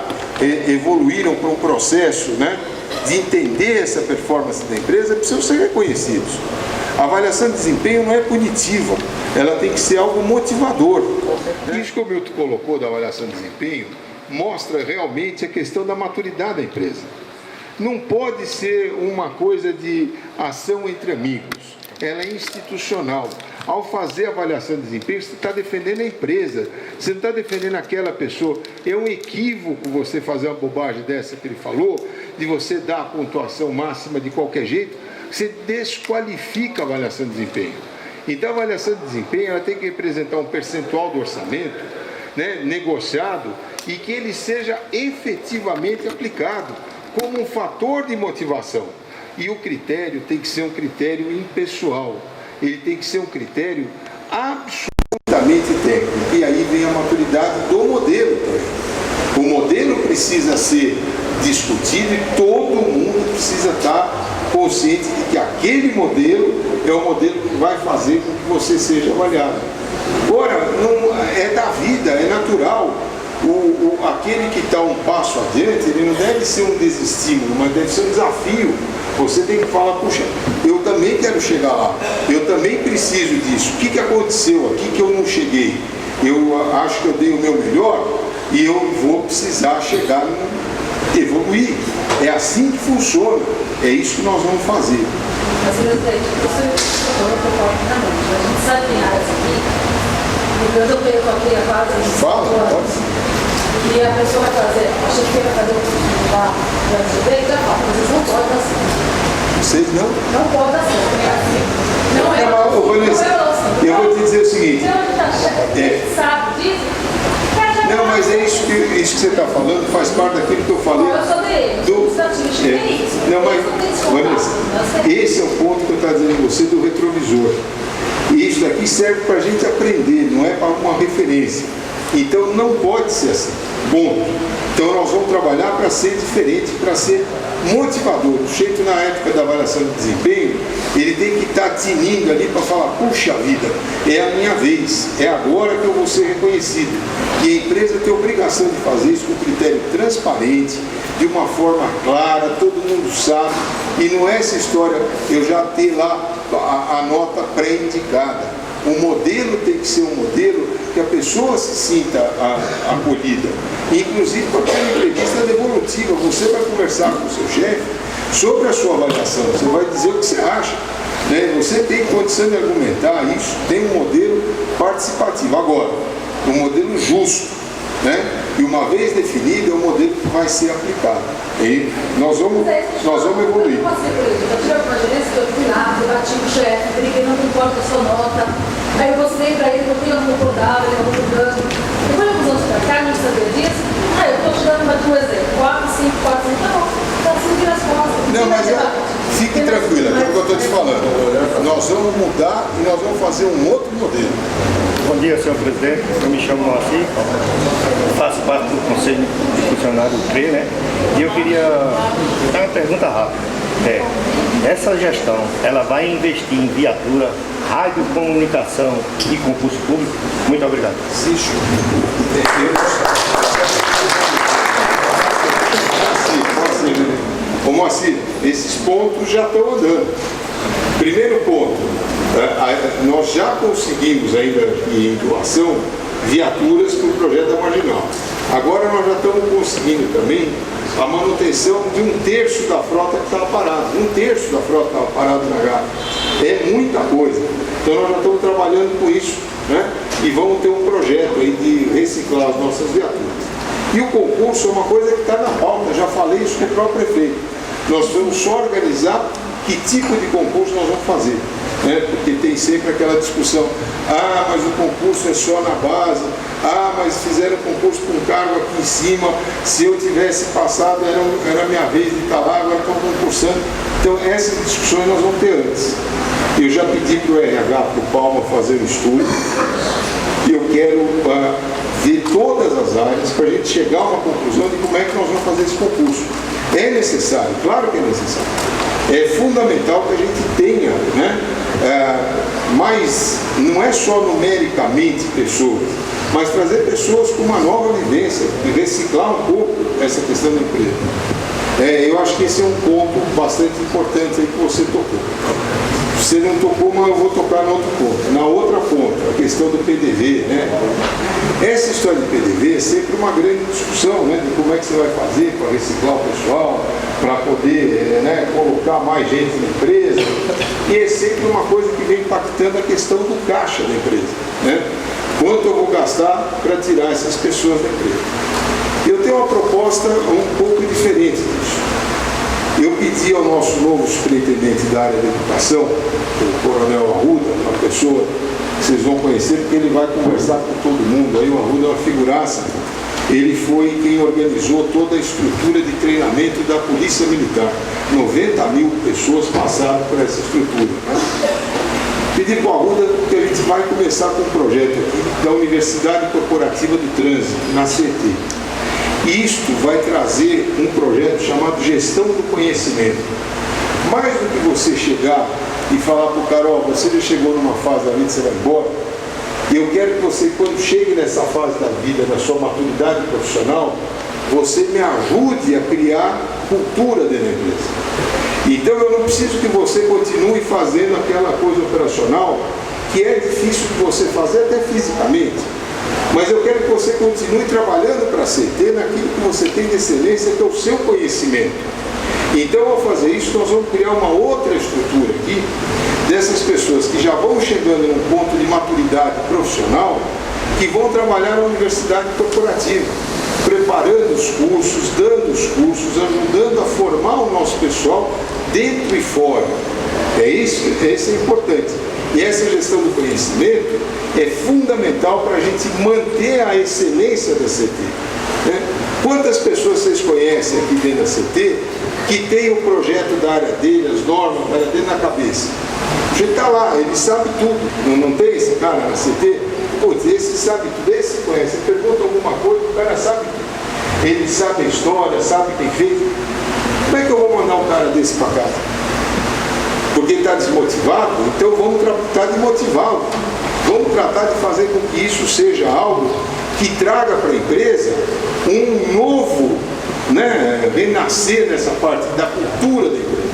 evoluíram para um processo, né, de entender essa performance da empresa, precisam ser reconhecidos. A avaliação de desempenho não é punitiva, ela tem que ser algo motivador. Isso que o Milton colocou da avaliação de desempenho mostra realmente a questão da maturidade da empresa. Não pode ser uma coisa de ação entre amigos, ela é institucional. Ao fazer a avaliação de desempenho, você está defendendo a empresa, você não está defendendo aquela pessoa. É um equívoco você fazer uma bobagem dessa que ele falou, de você dar a pontuação máxima de qualquer jeito, você desqualifica a avaliação de desempenho. Então a avaliação de desempenho ela tem que representar um percentual do orçamento, né, negociado, e que ele seja efetivamente aplicado como um fator de motivação. E o critério tem que ser um critério impessoal, ele tem que ser um critério absolutamente técnico. E aí vem a maturidade do modelo técnico. O modelo precisa ser discutido e todo mundo precisa estar consciente de que aquele modelo é o modelo que vai fazer com que você seja avaliado. Ora, não, é da vida, é natural. Aquele que está um passo adiante, ele não deve ser um desestímulo, mas deve ser um desafio. Você tem que falar, puxa, eu também quero chegar lá, eu também preciso disso. O que aconteceu aqui que eu não cheguei? Eu acho que eu dei o meu melhor e eu vou precisar chegar no evoluir. É assim que funciona, é isso que nós vamos fazer. Mas, presidente, você falou que eu falo finalmente, a gente sabe tem áreas aqui, eu perco aqui a base. Fala, pode. E a pessoa vai fazer, achei que ia fazer o curso lá, já fala, vocês não podem assim. Vocês não? Não podem assim, não é assim. Eu vou te dizer o seguinte. Você sabe disso? Não, mas é isso que você está falando, faz parte daquilo que eu falei. Não, mas, Vanessa, esse é o ponto que eu estava dizendo a você do retrovisor. E isso daqui serve para a gente aprender, não é para uma referência. Então não pode ser assim. Bom, então nós vamos trabalhar para ser diferente, para ser motivador. O jeito na época da avaliação de desempenho, ele tem que estar tinindo ali para falar, puxa vida, é a minha vez, é agora que eu vou ser reconhecido. E a empresa tem a obrigação de fazer isso com critério transparente, de uma forma clara, todo mundo sabe, e não é essa história, eu já ter lá a nota pré-indicada. O modelo tem que ser um modelo que a pessoa se sinta acolhida. Inclusive com aquela entrevista devolutiva, você vai conversar com o seu chefe sobre a sua avaliação, você vai dizer o que você acha. Né? Você tem condição de argumentar isso, tem um modelo participativo. Agora, um modelo justo, né? E uma vez definido, é um modelo que vai ser aplicado. E nós vamos evoluir. Eu tive uma gerência que eu fui lá, debati com o chefe, briguei, não importa a sua nota. Aí eu mostrei para ele porque eu não concordava, ele não concordando. Depois de alguns anos para cá, não sabia disso. Eu estou te dando um exemplo: 4, 5, 4, 5, tá bom. Então, assim, vira as costas. Não, mas fique tranquila, é o que eu estou te falando. Nós vamos mudar e nós vamos fazer um outro modelo. Bom dia, senhor presidente. Eu me chamo Moacir, faço parte do Conselho de Funcionários do CRE, né? E eu queria dar uma pergunta rápida. Essa gestão, ela vai investir em viatura, rádio, comunicação e concurso público? Muito obrigado. Ô Moacir, esses pontos já estão andando. Primeiro ponto, nós já conseguimos ainda em doação viaturas para o projeto da Marginal. Agora nós já estamos conseguindo também a manutenção de 1/3 da frota que estava parada. 1/3 da frota estava parada na Gávea. É muita coisa. Então nós já estamos trabalhando com isso, né? E vamos ter um projeto aí de reciclar as nossas viaturas. E o concurso é uma coisa que está na pauta, já falei isso com o próprio prefeito. Nós vamos só organizar que tipo de concurso nós vamos fazer, né? Porque tem sempre aquela discussão, mas o concurso é só na base, mas fizeram concurso com um cargo aqui em cima, se eu tivesse passado era a minha vez de estar lá, agora estão concursando. Então essas discussões nós vamos ter antes. Eu já pedi para o RH, para o Palma, fazer um estudo, e eu quero ver todas as áreas para a gente chegar a uma conclusão de como é que nós vamos fazer esse concurso. É necessário, claro que é necessário. É fundamental que a gente tenha, né, mas não é só numericamente pessoas, mas trazer pessoas com uma nova vivência e reciclar um pouco essa questão do emprego. Eu acho que esse é um ponto bastante importante aí que você tocou. Você não tocou, mas eu vou tocar no outro ponto. Na outra ponta, a questão do PDV, né? Essa história de PDV é sempre uma grande discussão, né? De como é que você vai fazer para reciclar o pessoal, para poder, né, colocar mais gente na empresa. E é sempre uma coisa que vem impactando a questão do caixa da empresa, né? Quanto eu vou gastar para tirar essas pessoas da empresa? Eu tenho uma proposta um pouco diferente disso. Eu pedi ao nosso novo superintendente da área da educação, o Coronel Arruda, uma pessoa que vocês vão conhecer, porque ele vai conversar com todo mundo. Aí o Arruda é uma figuraça. Ele foi quem organizou toda a estrutura de treinamento da Polícia Militar. 90 mil pessoas passaram por essa estrutura, né? Pedi para o Arruda que a gente vai começar com um projeto aqui da Universidade Corporativa do Trânsito, na CT. Isto vai trazer um projeto chamado Gestão do Conhecimento. Mais do que você chegar e falar para o cara, ó, você já chegou numa fase da vida, você vai embora. Eu quero que você, quando chegue nessa fase da vida, na sua maturidade profissional, você me ajude a criar cultura dentro da empresa. Então eu não preciso que você continue fazendo aquela coisa operacional que é difícil de você fazer até fisicamente. Mas eu quero que você continue trabalhando para a CT naquilo que você tem de excelência, que é o seu conhecimento. Então, ao fazer isso, nós vamos criar uma outra estrutura aqui, dessas pessoas que já vão chegando num ponto de maturidade profissional, que vão trabalhar na universidade corporativa, preparando os cursos, dando os cursos, ajudando a formar o nosso pessoal dentro e fora. Isso é importante. E essa gestão do conhecimento é fundamental para a gente manter a excelência da CT, né? Quantas pessoas vocês conhecem aqui dentro da CT que tem o projeto da área dele, as normas da área dele na cabeça? A gente está lá, ele sabe tudo. Não tem esse cara na CT? Putz, esse sabe tudo, esse conhece. Você pergunta alguma coisa, o cara sabe tudo. Ele sabe a história, sabe o que tem feito. Como é que eu vou mandar um cara desse para casa? Porque ele está desmotivado? Então vamos tratar de motivá-lo. Vamos tratar de fazer com que isso seja algo que traga para a empresa um novo, né, renascer nessa parte da cultura da empresa.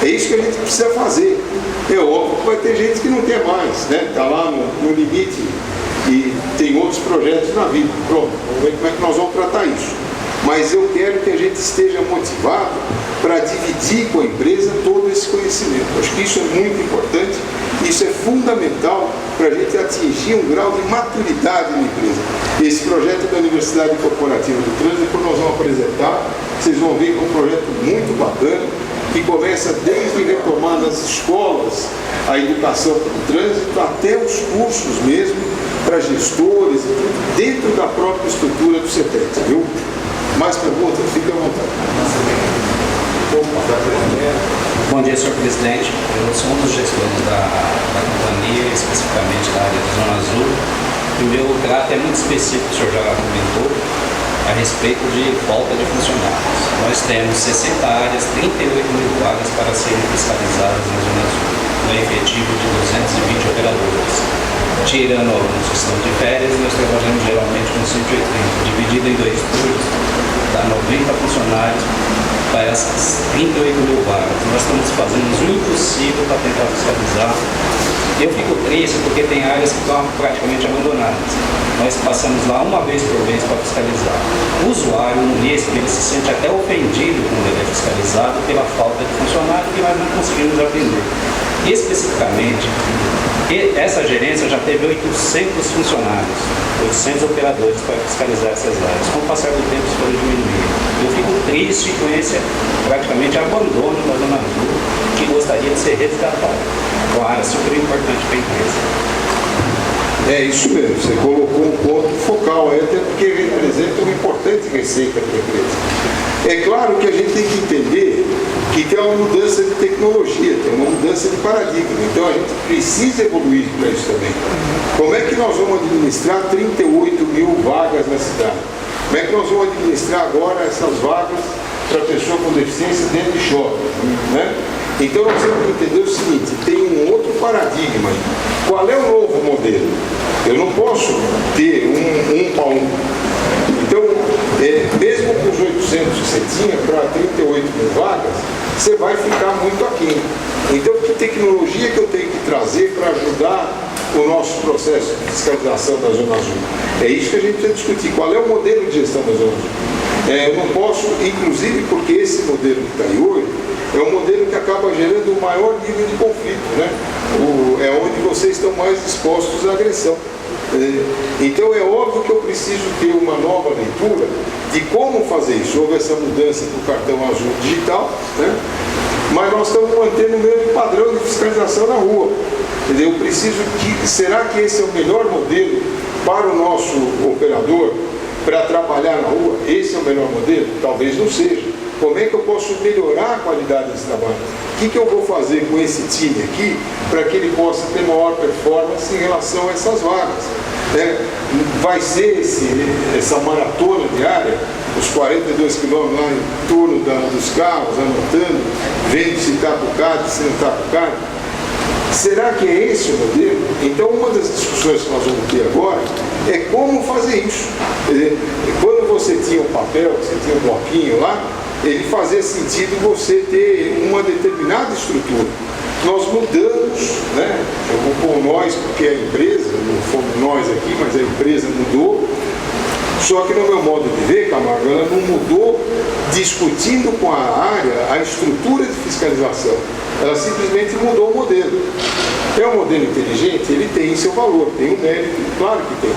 É isso que a gente precisa fazer. É óbvio que vai ter gente que não quer mais, né? Está lá no limite e tem outros projetos na vida. Pronto, vamos ver como é que nós vamos tratar isso. Mas eu quero que a gente esteja motivado para dividir com a empresa todo esse conhecimento. Acho que isso é muito importante, isso é fundamental para a gente atingir um grau de maturidade na empresa. Esse projeto da Universidade Corporativa do Trânsito, quando nós vamos apresentar, vocês vão ver que é um projeto muito bacana, que começa desde retomar nas escolas a educação para o trânsito, até os cursos mesmo, para gestores, dentro da própria estrutura do CETET, viu? Mais perguntas? Fique à vontade. Bom dia, senhor presidente. Eu sou um dos gestores da companhia, especificamente da área da Zona Azul. O meu trato é muito específico, o senhor já comentou, a respeito de falta de funcionários. Nós temos 60 áreas, 38 mil vagas para serem fiscalizadas na Zona Azul, no efetivo de 220 operadores. Tirando alguns que estão de férias, nós trabalhamos geralmente com 180, dividido em 2 turnos, dá 90 funcionários para essas 38 mil vagas. Nós estamos fazendo o impossível para tentar fiscalizar. Eu fico triste porque tem áreas que estão praticamente abandonadas. Nós passamos lá uma vez por mês para fiscalizar. O usuário, o munícipe, ele se sente até ofendido quando ele é fiscalizado pela falta de funcionário que nós não conseguimos atender. Especificamente, essa gerência já teve 800 funcionários, 800 operadores para fiscalizar essas áreas. Com o passar do tempo, isso foi diminuindo. Eu fico triste com esse praticamente abandono da Zona Azul, que gostaria de ser resgatado. Uma área super importante para a empresa. É isso mesmo, você colocou um ponto focal aí, até porque representa uma importante receita para a empresa. É claro que a gente tem que entender que tem uma mudança de tecnologia, tem uma mudança de paradigma, então a gente precisa evoluir para isso também. Como é que nós vamos administrar 38 mil vagas na cidade? Como é que nós vamos administrar agora essas vagas para pessoa com deficiência dentro de shopping, né? Então nós temos que entender o seguinte, tem um outro paradigma aí. Qual é o novo modelo? Eu não posso ter um para um. Então, mesmo com os 800 que você tinha para 38 mil vagas, você vai ficar muito aquém. Então, que tecnologia que eu tenho que trazer para ajudar o nosso processo de fiscalização da Zona Azul? É isso que a gente precisa discutir. Qual é o modelo de gestão da Zona Azul? Eu não posso, inclusive porque esse modelo que está aí hoje, é um modelo que acaba gerando um maior nível de conflito, né? É onde vocês estão mais expostos à agressão. Então é óbvio que eu preciso ter uma nova leitura de como fazer isso. Houve essa mudança do cartão azul digital, né? Mas nós estamos mantendo o mesmo padrão de fiscalização na rua. Eu preciso será que esse é o melhor modelo para o nosso operador para trabalhar na rua? Esse é o melhor modelo? Talvez não seja. Como é que eu posso melhorar a qualidade desse trabalho? O que eu vou fazer com esse time aqui para que ele possa ter maior performance em relação a essas vagas? Vai ser essa maratona diária, os 42 quilômetros lá em torno dos carros, anotando, vendo se está bucado, se não está bucado? Será que é esse o modelo? Então, uma das discussões que nós vamos ter agora é como fazer isso. Quer dizer, quando você tinha um papel, você tinha um bloquinho lá, ele fazia sentido você ter uma determinada estrutura. Nós mudamos, né? Eu vou pôr nós, porque a empresa, não fomos nós aqui, mas a empresa mudou. Só que no meu modo de ver, Camargo, ela não mudou discutindo com a área a estrutura de fiscalização. Ela simplesmente mudou o modelo. É um modelo inteligente? Ele tem seu valor, tem um mérito, claro que tem.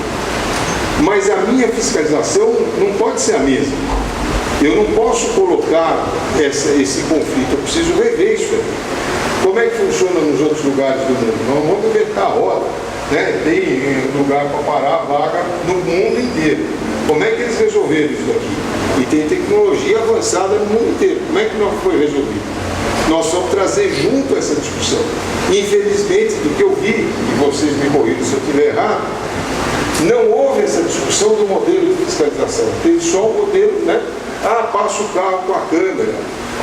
Mas a minha fiscalização não pode ser a mesma. Eu não posso colocar esse conflito, eu preciso rever isso aqui. Como é que funciona nos outros lugares do mundo? Nós vamos inventar a roda, né? Tem lugar para parar a vaga no mundo inteiro. Como é que eles resolveram isso daqui? E tem tecnologia avançada no mundo inteiro. Como é que não foi resolvido? Nós vamos trazer junto essa discussão. Infelizmente, do que eu vi, e vocês me corrijam se eu estiver errado, não houve essa discussão do modelo de fiscalização. Teve só o modelo, né? Passa o carro com a câmera,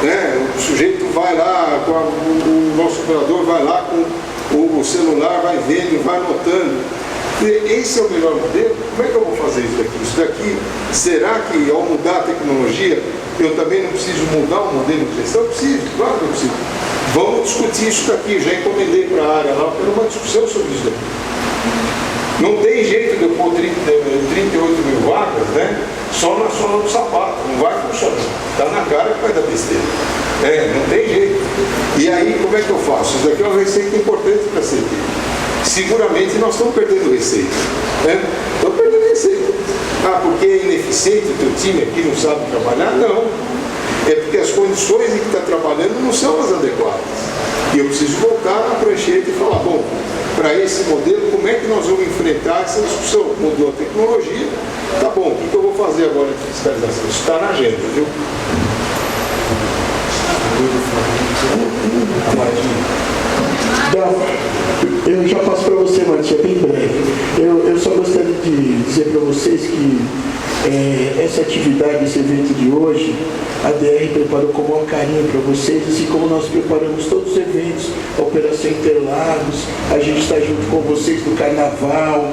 né? O sujeito vai lá, o nosso operador vai lá com o celular, vai vendo, vai anotando. Esse é o melhor modelo? Como é que eu vou fazer isso daqui? Isso daqui, será que ao mudar a tecnologia, eu também não preciso mudar o modelo de gestão? Eu preciso, claro que eu preciso. Vamos discutir isso daqui, já encomendei para a área lá, eu quero uma discussão sobre isso daqui. Não tem jeito de eu pôr 38 mil vagas, né? Só na sola do sapato, não vai funcionar. Está na cara que vai dar besteira. Não tem jeito. E aí, como é que eu faço? Isso daqui é uma receita importante para a CT. Seguramente nós estamos perdendo receita. Estamos perdendo receita. Porque é ineficiente o teu time aqui, não sabe trabalhar? Não. É porque as condições em que está trabalhando não são as adequadas. E eu preciso voltar na prancheta e falar, bom, para esse modelo, como é que nós vamos enfrentar essa discussão? Mudou a tecnologia, tá bom, o que eu vou fazer agora de fiscalização? Isso está na agenda, viu? Eu já passo para você, Martinha, bem breve. Eu só gostaria de dizer para vocês que essa atividade, esse evento de hoje, a DR preparou com o maior carinho para vocês, assim como nós preparamos todos os eventos, a Operação Interlagos, a gente está junto com vocês no Carnaval,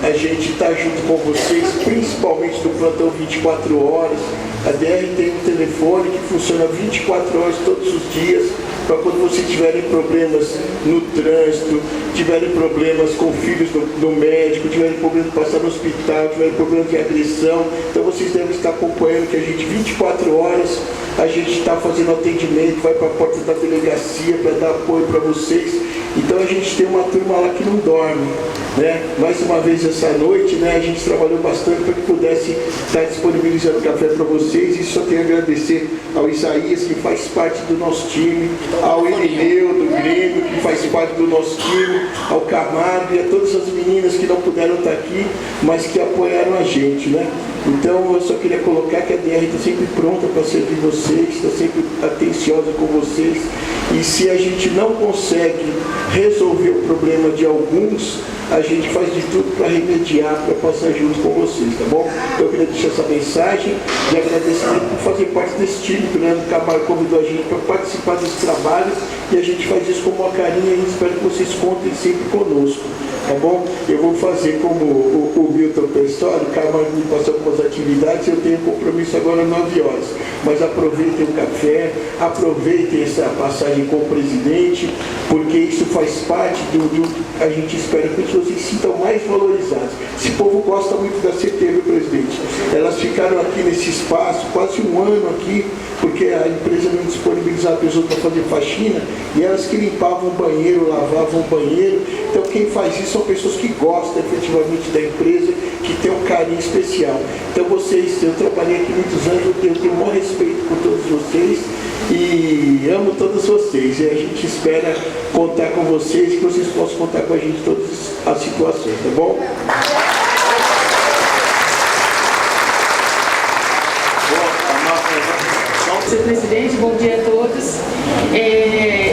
a gente está junto com vocês, principalmente no plantão 24 horas. A DR tem um telefone que funciona 24 horas todos os dias, para quando vocês tiverem problemas no trânsito, tiverem problemas com filhos do médico, tiverem problema de passar no hospital, tiverem problema de agressão. Então vocês devem estar acompanhando que a gente 24 horas, a gente está fazendo atendimento, vai para a porta da delegacia para dar apoio para vocês. Então a gente tem uma turma lá que não dorme, né? Mais uma vez essa noite, né, a gente trabalhou bastante para que pudesse estar disponibilizando café para vocês, e só tenho a agradecer ao Isaías, que faz parte do nosso time, ao Irineu do Grêmio, que faz parte do nosso time, ao Camargo e a todas as meninas que não puderam estar aqui, mas que apoiaram a gente, né? Então eu só queria colocar que a DR está sempre pronta para servir vocês, está sempre atenciosa com vocês, e se a gente não consegue resolver o problema de alguns, a gente faz de tudo para remediar, para passar junto com vocês, tá bom? Eu queria deixar essa mensagem de agradecimento por fazer parte desse time, que o Leandro Camargo convidou a gente para participar desse trabalho, e a gente faz isso com uma carinha e espero que vocês contem sempre conosco, tá bom? Eu vou fazer como o Milton Pessoa, o Camargo me passou com as atividades, eu tenho compromisso agora às 9 horas, mas aproveitem o café, aproveitem essa passagem com o presidente, porque isso faz parte a gente espera que vocês se sintam mais valorizados. Esse povo gosta muito da CT, viu, presidente? Elas ficaram aqui nesse espaço quase um ano aqui, porque a empresa não disponibilizava pessoas para fazer faxina, e elas que limpavam o banheiro, lavavam o banheiro. Então quem faz isso são pessoas que gostam efetivamente da empresa, que tem um carinho especial. Então vocês, eu trabalhei aqui muitos anos, eu tenho o maior respeito por todos vocês e amo todos vocês, e a gente espera contar com vocês, que vocês possam contar com a gente em todas as situações, tá bom? Senhor presidente, bom dia a todos.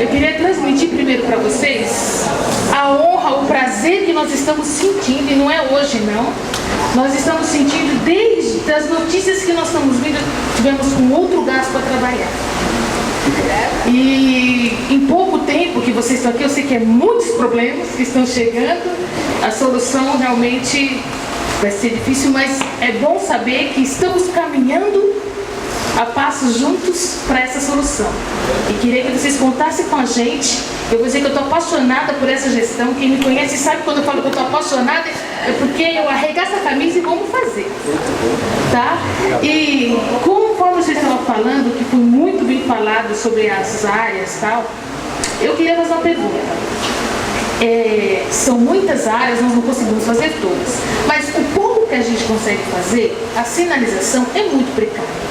Eu queria transmitir primeiro para vocês a honra, o prazer que nós estamos sentindo, e não é hoje não, nós estamos sentindo desde as notícias que nós estamos vendo, tivemos com outro gás para trabalhar. E em pouco tempo que vocês estão aqui, eu sei que é muitos problemas que estão chegando, a solução realmente vai ser difícil, mas é bom saber que estamos caminhando a passos juntos para essa solução. E queria que vocês contassem com a gente. Eu vou dizer que eu estou apaixonada por essa gestão. Quem me conhece sabe quando eu falo que eu estou apaixonada, é porque eu arregaço a camisa e vamos fazer. Tá? E conforme vocês estavam falando, que foi muito bem falado sobre as áreas e tal, eu queria fazer uma pergunta. São muitas áreas, nós não conseguimos fazer todas. Mas o pouco que a gente consegue fazer, a sinalização é muito precária.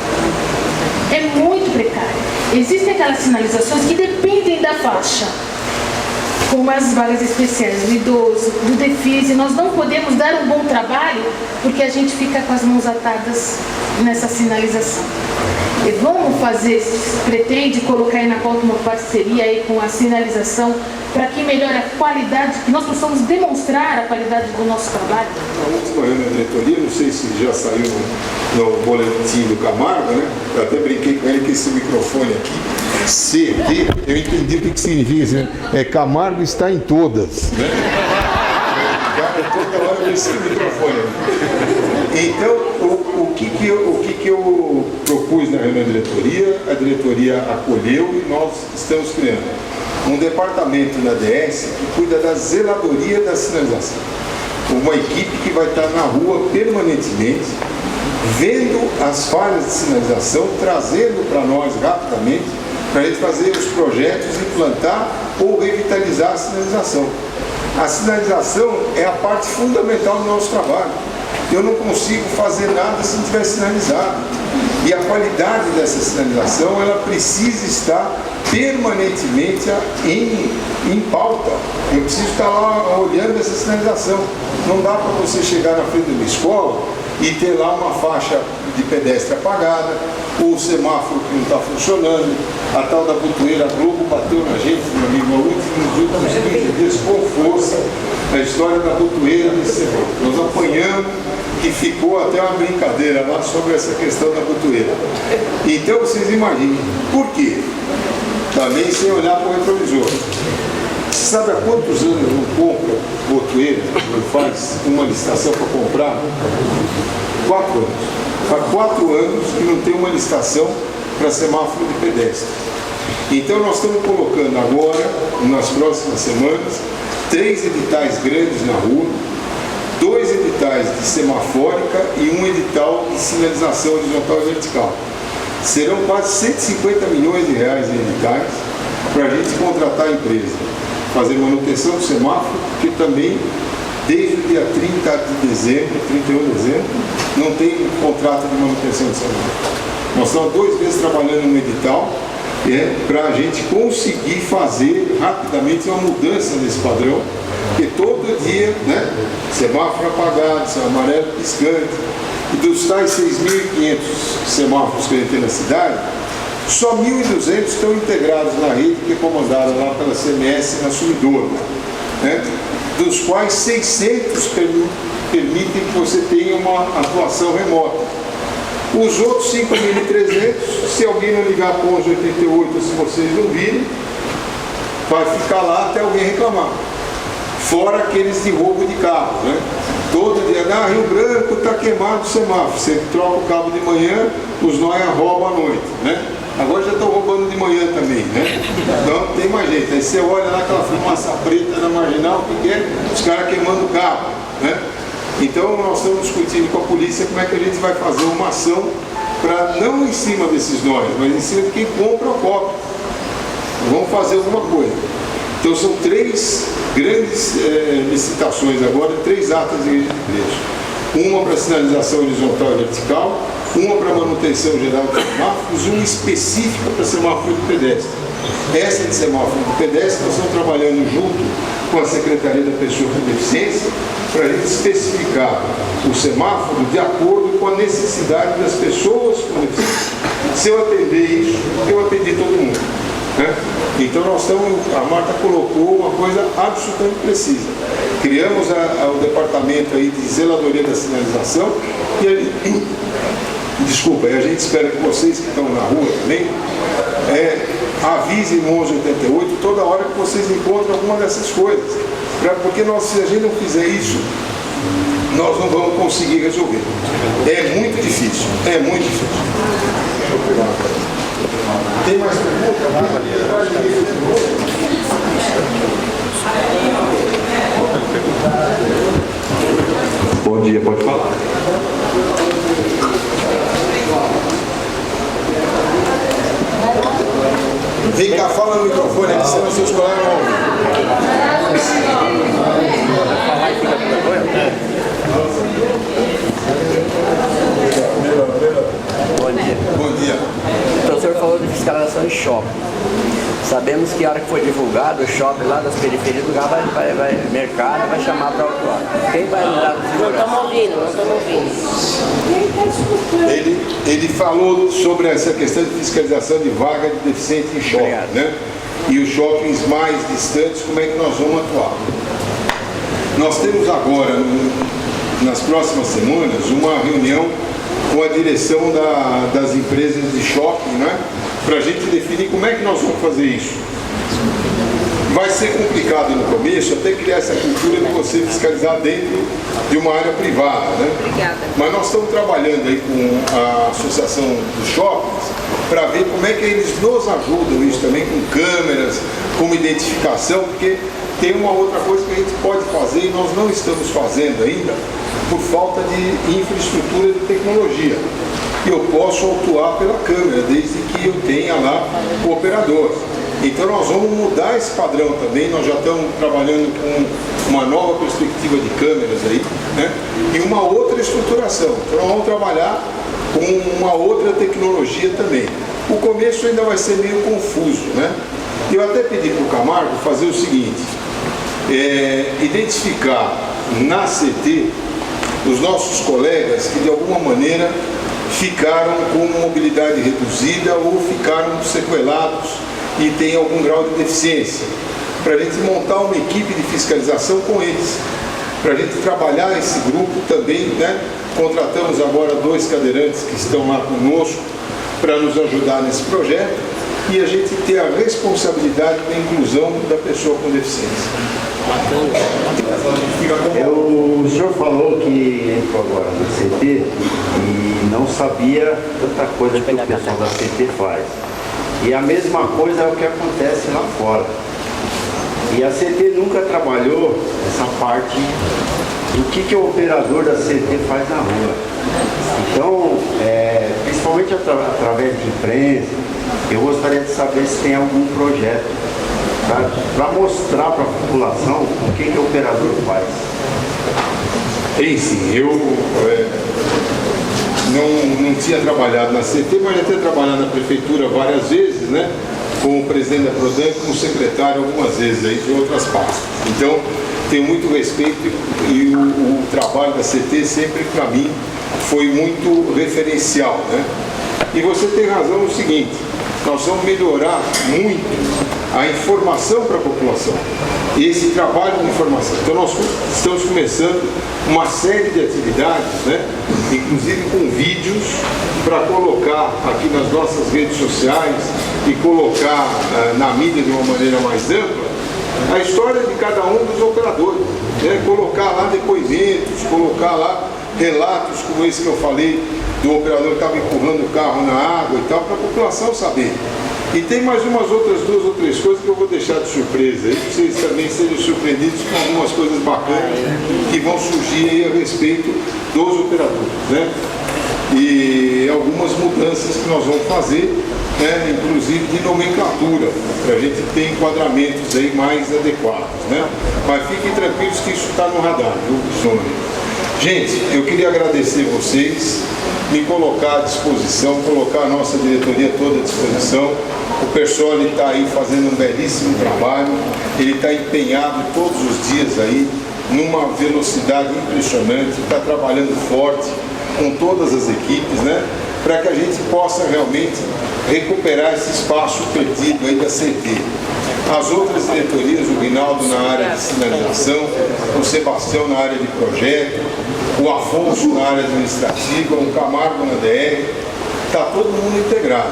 É muito precária. Existem aquelas sinalizações que dependem da faixa, como as vagas especiais do idoso, do DEFIS, nós não podemos dar um bom trabalho porque a gente fica com as mãos atadas nessa sinalização. E vamos fazer, pretende colocar aí na pauta uma parceria aí com a sinalização para que melhore a qualidade, que nós possamos demonstrar a qualidade do nosso trabalho. Na última reunião da diretoria, não sei se já saiu no boletim do Camargo, né? Eu até brinquei com ele que esse microfone aqui, CD, eu entendi o que significa, né? Camargo está em todas, né? Toda hora esse microfone. Então, o que eu propus na reunião da diretoria, a diretoria acolheu e nós estamos criando um departamento na DS que cuida da zeladoria da sinalização. Uma equipe que vai estar na rua permanentemente, vendo as falhas de sinalização, trazendo para nós rapidamente, para a gente fazer os projetos, implantar ou revitalizar a sinalização. A sinalização é a parte fundamental do nosso trabalho. Eu não consigo fazer nada se não tiver sinalizado. E a qualidade dessa sinalização, ela precisa estar permanentemente em pauta. Eu preciso estar lá olhando essa sinalização. Não dá para você chegar na frente de uma escola e ter lá uma faixa de pedestre apagada, ou o semáforo que não está funcionando, a tal da botoeira Globo bateu na gente, meu amigo, nos últimos 15 dias com força, a história da botoeira, nós apanhamos, que ficou até uma brincadeira lá sobre essa questão da botoeira. Então vocês imaginem, por quê? Também sem olhar para o retrovisor. Você sabe há quantos anos não compra botoeira, não faz uma licitação para comprar? 4 anos. Há 4 anos que não tem uma licitação para semáforo de pedestre. Então nós estamos colocando agora, nas próximas semanas, 3 editais grandes na rua, 2 editais de semafórica e um edital de sinalização horizontal e vertical. Serão quase 150 milhões de reais em editais para a gente contratar a empresa, fazer manutenção do semáforo, que também, desde o dia 30 de dezembro, 31 de dezembro, não tem contrato de manutenção de semáforo. Nós estamos 2 meses trabalhando no edital, para a gente conseguir fazer rapidamente uma mudança nesse padrão, porque todo dia, né, semáforo apagado, semáforo amarelo piscante, e dos tais 6.500 semáforos que a gente tem na cidade, só 1.200 estão integrados na rede que é comandada lá pela CMS na Sumidor, né, dos quais 600 permitem que você tenha uma atuação remota. Os outros 5.300, se alguém não ligar para o 1188, se vocês não virem, vai ficar lá até alguém reclamar. Fora aqueles de roubo de carro, né? Todo dia, Rio Branco está queimado o semáforo. Você troca o cabo de manhã, os noia roubam à noite, né? Agora já estão roubando de manhã também, né? Então não tem mais jeito. Aí você olha lá aquela fumaça preta na marginal, o que é? Os caras queimando o carro, né? Então nós estamos discutindo com a polícia como é que a gente vai fazer uma ação para, não em cima desses nós, mas em cima de quem compra o copo. Vamos fazer alguma coisa. Então são 3 grandes licitações agora, 3 atas de preço. Uma para sinalização horizontal e vertical, uma para manutenção geral de semáforos e uma específica para semáforo de pedestre. Essa de semáforo de pedestre nós estamos trabalhando junto com a Secretaria da Pessoa com Deficiência para a gente especificar o semáforo de acordo com a necessidade das pessoas com deficiência. Se eu atender isso, eu atendi todo mundo, né? Então nós estamos, a Marta colocou uma coisa absolutamente precisa. Criamos o departamento aí de zeladoria da sinalização e a gente espera que vocês que estão na rua também avisem no 1188 toda hora que vocês encontram alguma dessas coisas. Porque se a gente não fizer isso, nós não vamos conseguir resolver. É muito difícil, é muito difícil. Tem mais perguntas? Bom dia, pode falar. Vem cá, fala no microfone, aqui, senão seus colegas não ouvem. Bom dia. Bom dia. Então, o senhor falou de fiscalização de shopping. Sabemos que a hora que for divulgado, o shopping lá das periferias do lugar vai mercado, vai chamar para autuar. Quem vai lidar com segurança? Não estamos ouvindo. Ele falou sobre essa questão de fiscalização de vaga de deficiente em shopping, né? E os shoppings mais distantes, como é que nós vamos atuar? Nós temos agora, nas próximas semanas, uma reunião com a direção das empresas de shopping, né? Para a gente definir como é que nós vamos fazer isso. Vai ser complicado no começo até criar essa cultura de você fiscalizar dentro de uma área privada, né? Obrigada. Mas nós estamos trabalhando aí com a Associação dos Shoppings para ver como é que eles nos ajudam isso também, com câmeras, com identificação, porque tem uma outra coisa que a gente pode fazer e nós não estamos fazendo ainda por falta de infraestrutura de tecnologia. Eu posso autuar pela câmera, desde que eu tenha lá o operador. Então nós vamos mudar esse padrão também, nós já estamos trabalhando com uma nova perspectiva de câmeras aí, né? E uma outra estruturação. Então nós vamos trabalhar com uma outra tecnologia também. O começo ainda vai ser meio confuso, né? Eu até pedi para o Camargo fazer o seguinte, identificar na CT os nossos colegas que de alguma maneira ficaram com mobilidade reduzida ou ficaram sequelados e têm algum grau de deficiência, para a gente montar uma equipe de fiscalização com eles, para a gente trabalhar esse grupo também, né? Contratamos agora 2 cadeirantes que estão lá conosco para nos ajudar nesse projeto e a gente ter a responsabilidade da inclusão da pessoa com deficiência. O senhor falou que entrou agora na CT e não sabia tanta coisa que o pessoal da CT faz. E a mesma coisa é o que acontece lá fora. E a CT nunca trabalhou essa parte do que o operador da CT faz na rua. Então, principalmente através de imprensa, eu gostaria de saber se tem algum projeto para mostrar para a população o que o operador faz. Sim, eu não tinha trabalhado na CT, mas já tinha trabalhado na prefeitura várias vezes, né? Como presidente da Prodan e como secretário algumas vezes aí de outras pastas. Então, tenho muito respeito e o trabalho da CT sempre para mim foi muito referencial, né? E você tem razão no seguinte, nós vamos melhorar muito a informação para a população, esse trabalho de informação. Então nós estamos começando uma série de atividades, né? Inclusive com vídeos, para colocar aqui nas nossas redes sociais e colocar na mídia de uma maneira mais ampla a história de cada um dos operadores, né? Colocar lá depoimentos, colocar lá relatos como esse que eu falei, do operador que estava empurrando o carro na água e tal, para a população saber. E tem mais umas outras 2 ou 3 coisas que eu vou deixar de surpresa aí, para vocês também serem surpreendidos com algumas coisas bacanas que vão surgir aí a respeito dos operadores, né? E algumas mudanças que nós vamos fazer, né? Inclusive de nomenclatura, para a gente ter enquadramentos aí mais adequados, né? Mas fiquem tranquilos que isso está no radar, viu, Sônia? Gente, eu queria agradecer vocês, me colocar à disposição, colocar a nossa diretoria toda à disposição. O Persoli está aí fazendo um belíssimo trabalho, ele está empenhado todos os dias aí, numa velocidade impressionante, está trabalhando forte com todas as equipes, né? Para que a gente possa realmente recuperar esse espaço perdido aí da CT. As outras diretorias, o Rinaldo na área de sinalização, o Sebastião na área de projeto, o Afonso na área administrativa, o Camargo na DR, está todo mundo integrado,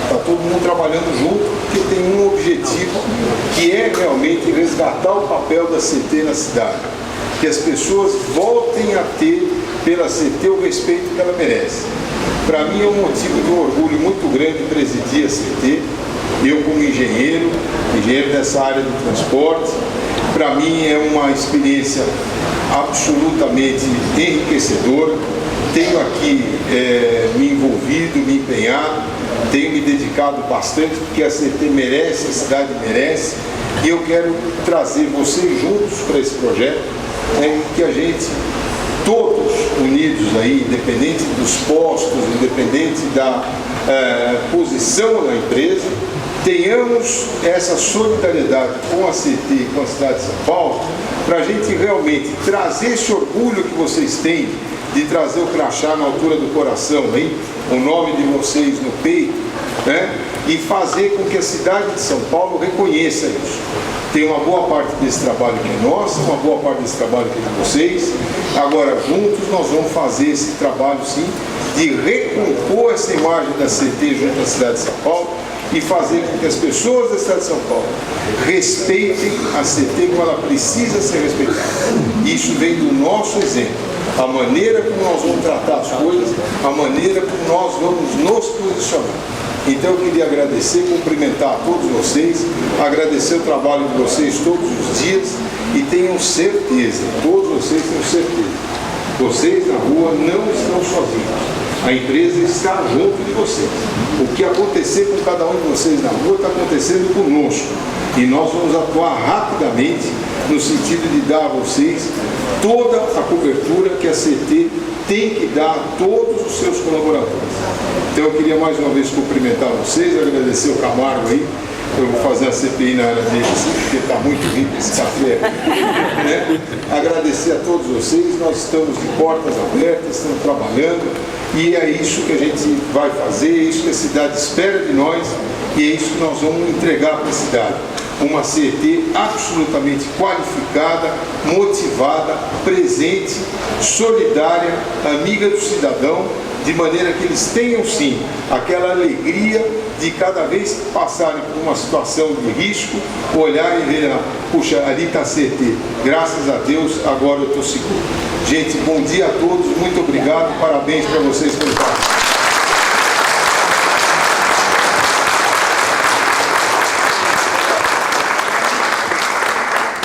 está todo mundo trabalhando junto, porque tem um objetivo que é realmente resgatar o papel da CT na cidade, que as pessoas voltem a ter pela CT o respeito que ela merece. Para mim é um motivo de um orgulho muito grande presidir a CT, eu como engenheiro dessa área do transporte. Para mim é uma experiência absolutamente enriquecedora. Tenho aqui me envolvido, me empenhado, tenho me dedicado bastante, porque a CT merece, a cidade merece, e eu quero trazer vocês juntos para esse projeto, que a gente, todos unidos aí, independente dos postos, independente da posição da empresa, tenhamos essa solidariedade com a CT e com a cidade de São Paulo, para a gente realmente trazer esse orgulho que vocês têm de trazer o crachá na altura do coração, hein? O nome de vocês no peito, né? E fazer com que a cidade de São Paulo reconheça isso. Tem uma boa parte desse trabalho que é nosso, uma boa parte desse trabalho que é de vocês. Agora, juntos, nós vamos fazer esse trabalho, sim, de recompor essa imagem da CT junto à cidade de São Paulo e fazer com que as pessoas da cidade de São Paulo respeitem a CT como ela precisa ser respeitada. Isso vem do nosso exemplo, a maneira como nós vamos tratar as coisas, a maneira como nós vamos nos posicionar. Então eu queria agradecer, cumprimentar a todos vocês, agradecer o trabalho de vocês todos os dias e tenham certeza, todos vocês tenham certeza, vocês na rua não estão sozinhos. A empresa está junto de vocês. O que acontecer com cada um de vocês na rua está acontecendo conosco. E nós vamos atuar rapidamente no sentido de dar a vocês toda a cobertura que a CT tem que dar a todos os seus colaboradores. Então eu queria mais uma vez cumprimentar vocês, agradecer o Camargo aí. Eu vou fazer a CPI na área dele, assim, porque está muito rico esse café. Né? Agradecer a todos vocês, nós estamos de portas abertas, estamos trabalhando, e é isso que a gente vai fazer, é isso que a cidade espera de nós, e é isso que nós vamos entregar para a cidade. Uma CT absolutamente qualificada, motivada, presente, solidária, amiga do cidadão, de maneira que eles tenham sim aquela alegria de cada vez que passarem por uma situação de risco, olharem e verem, puxa, ali está a CT, graças a Deus, agora eu estou seguro. Gente, bom dia a todos, muito obrigado, parabéns para vocês pelo trabalho.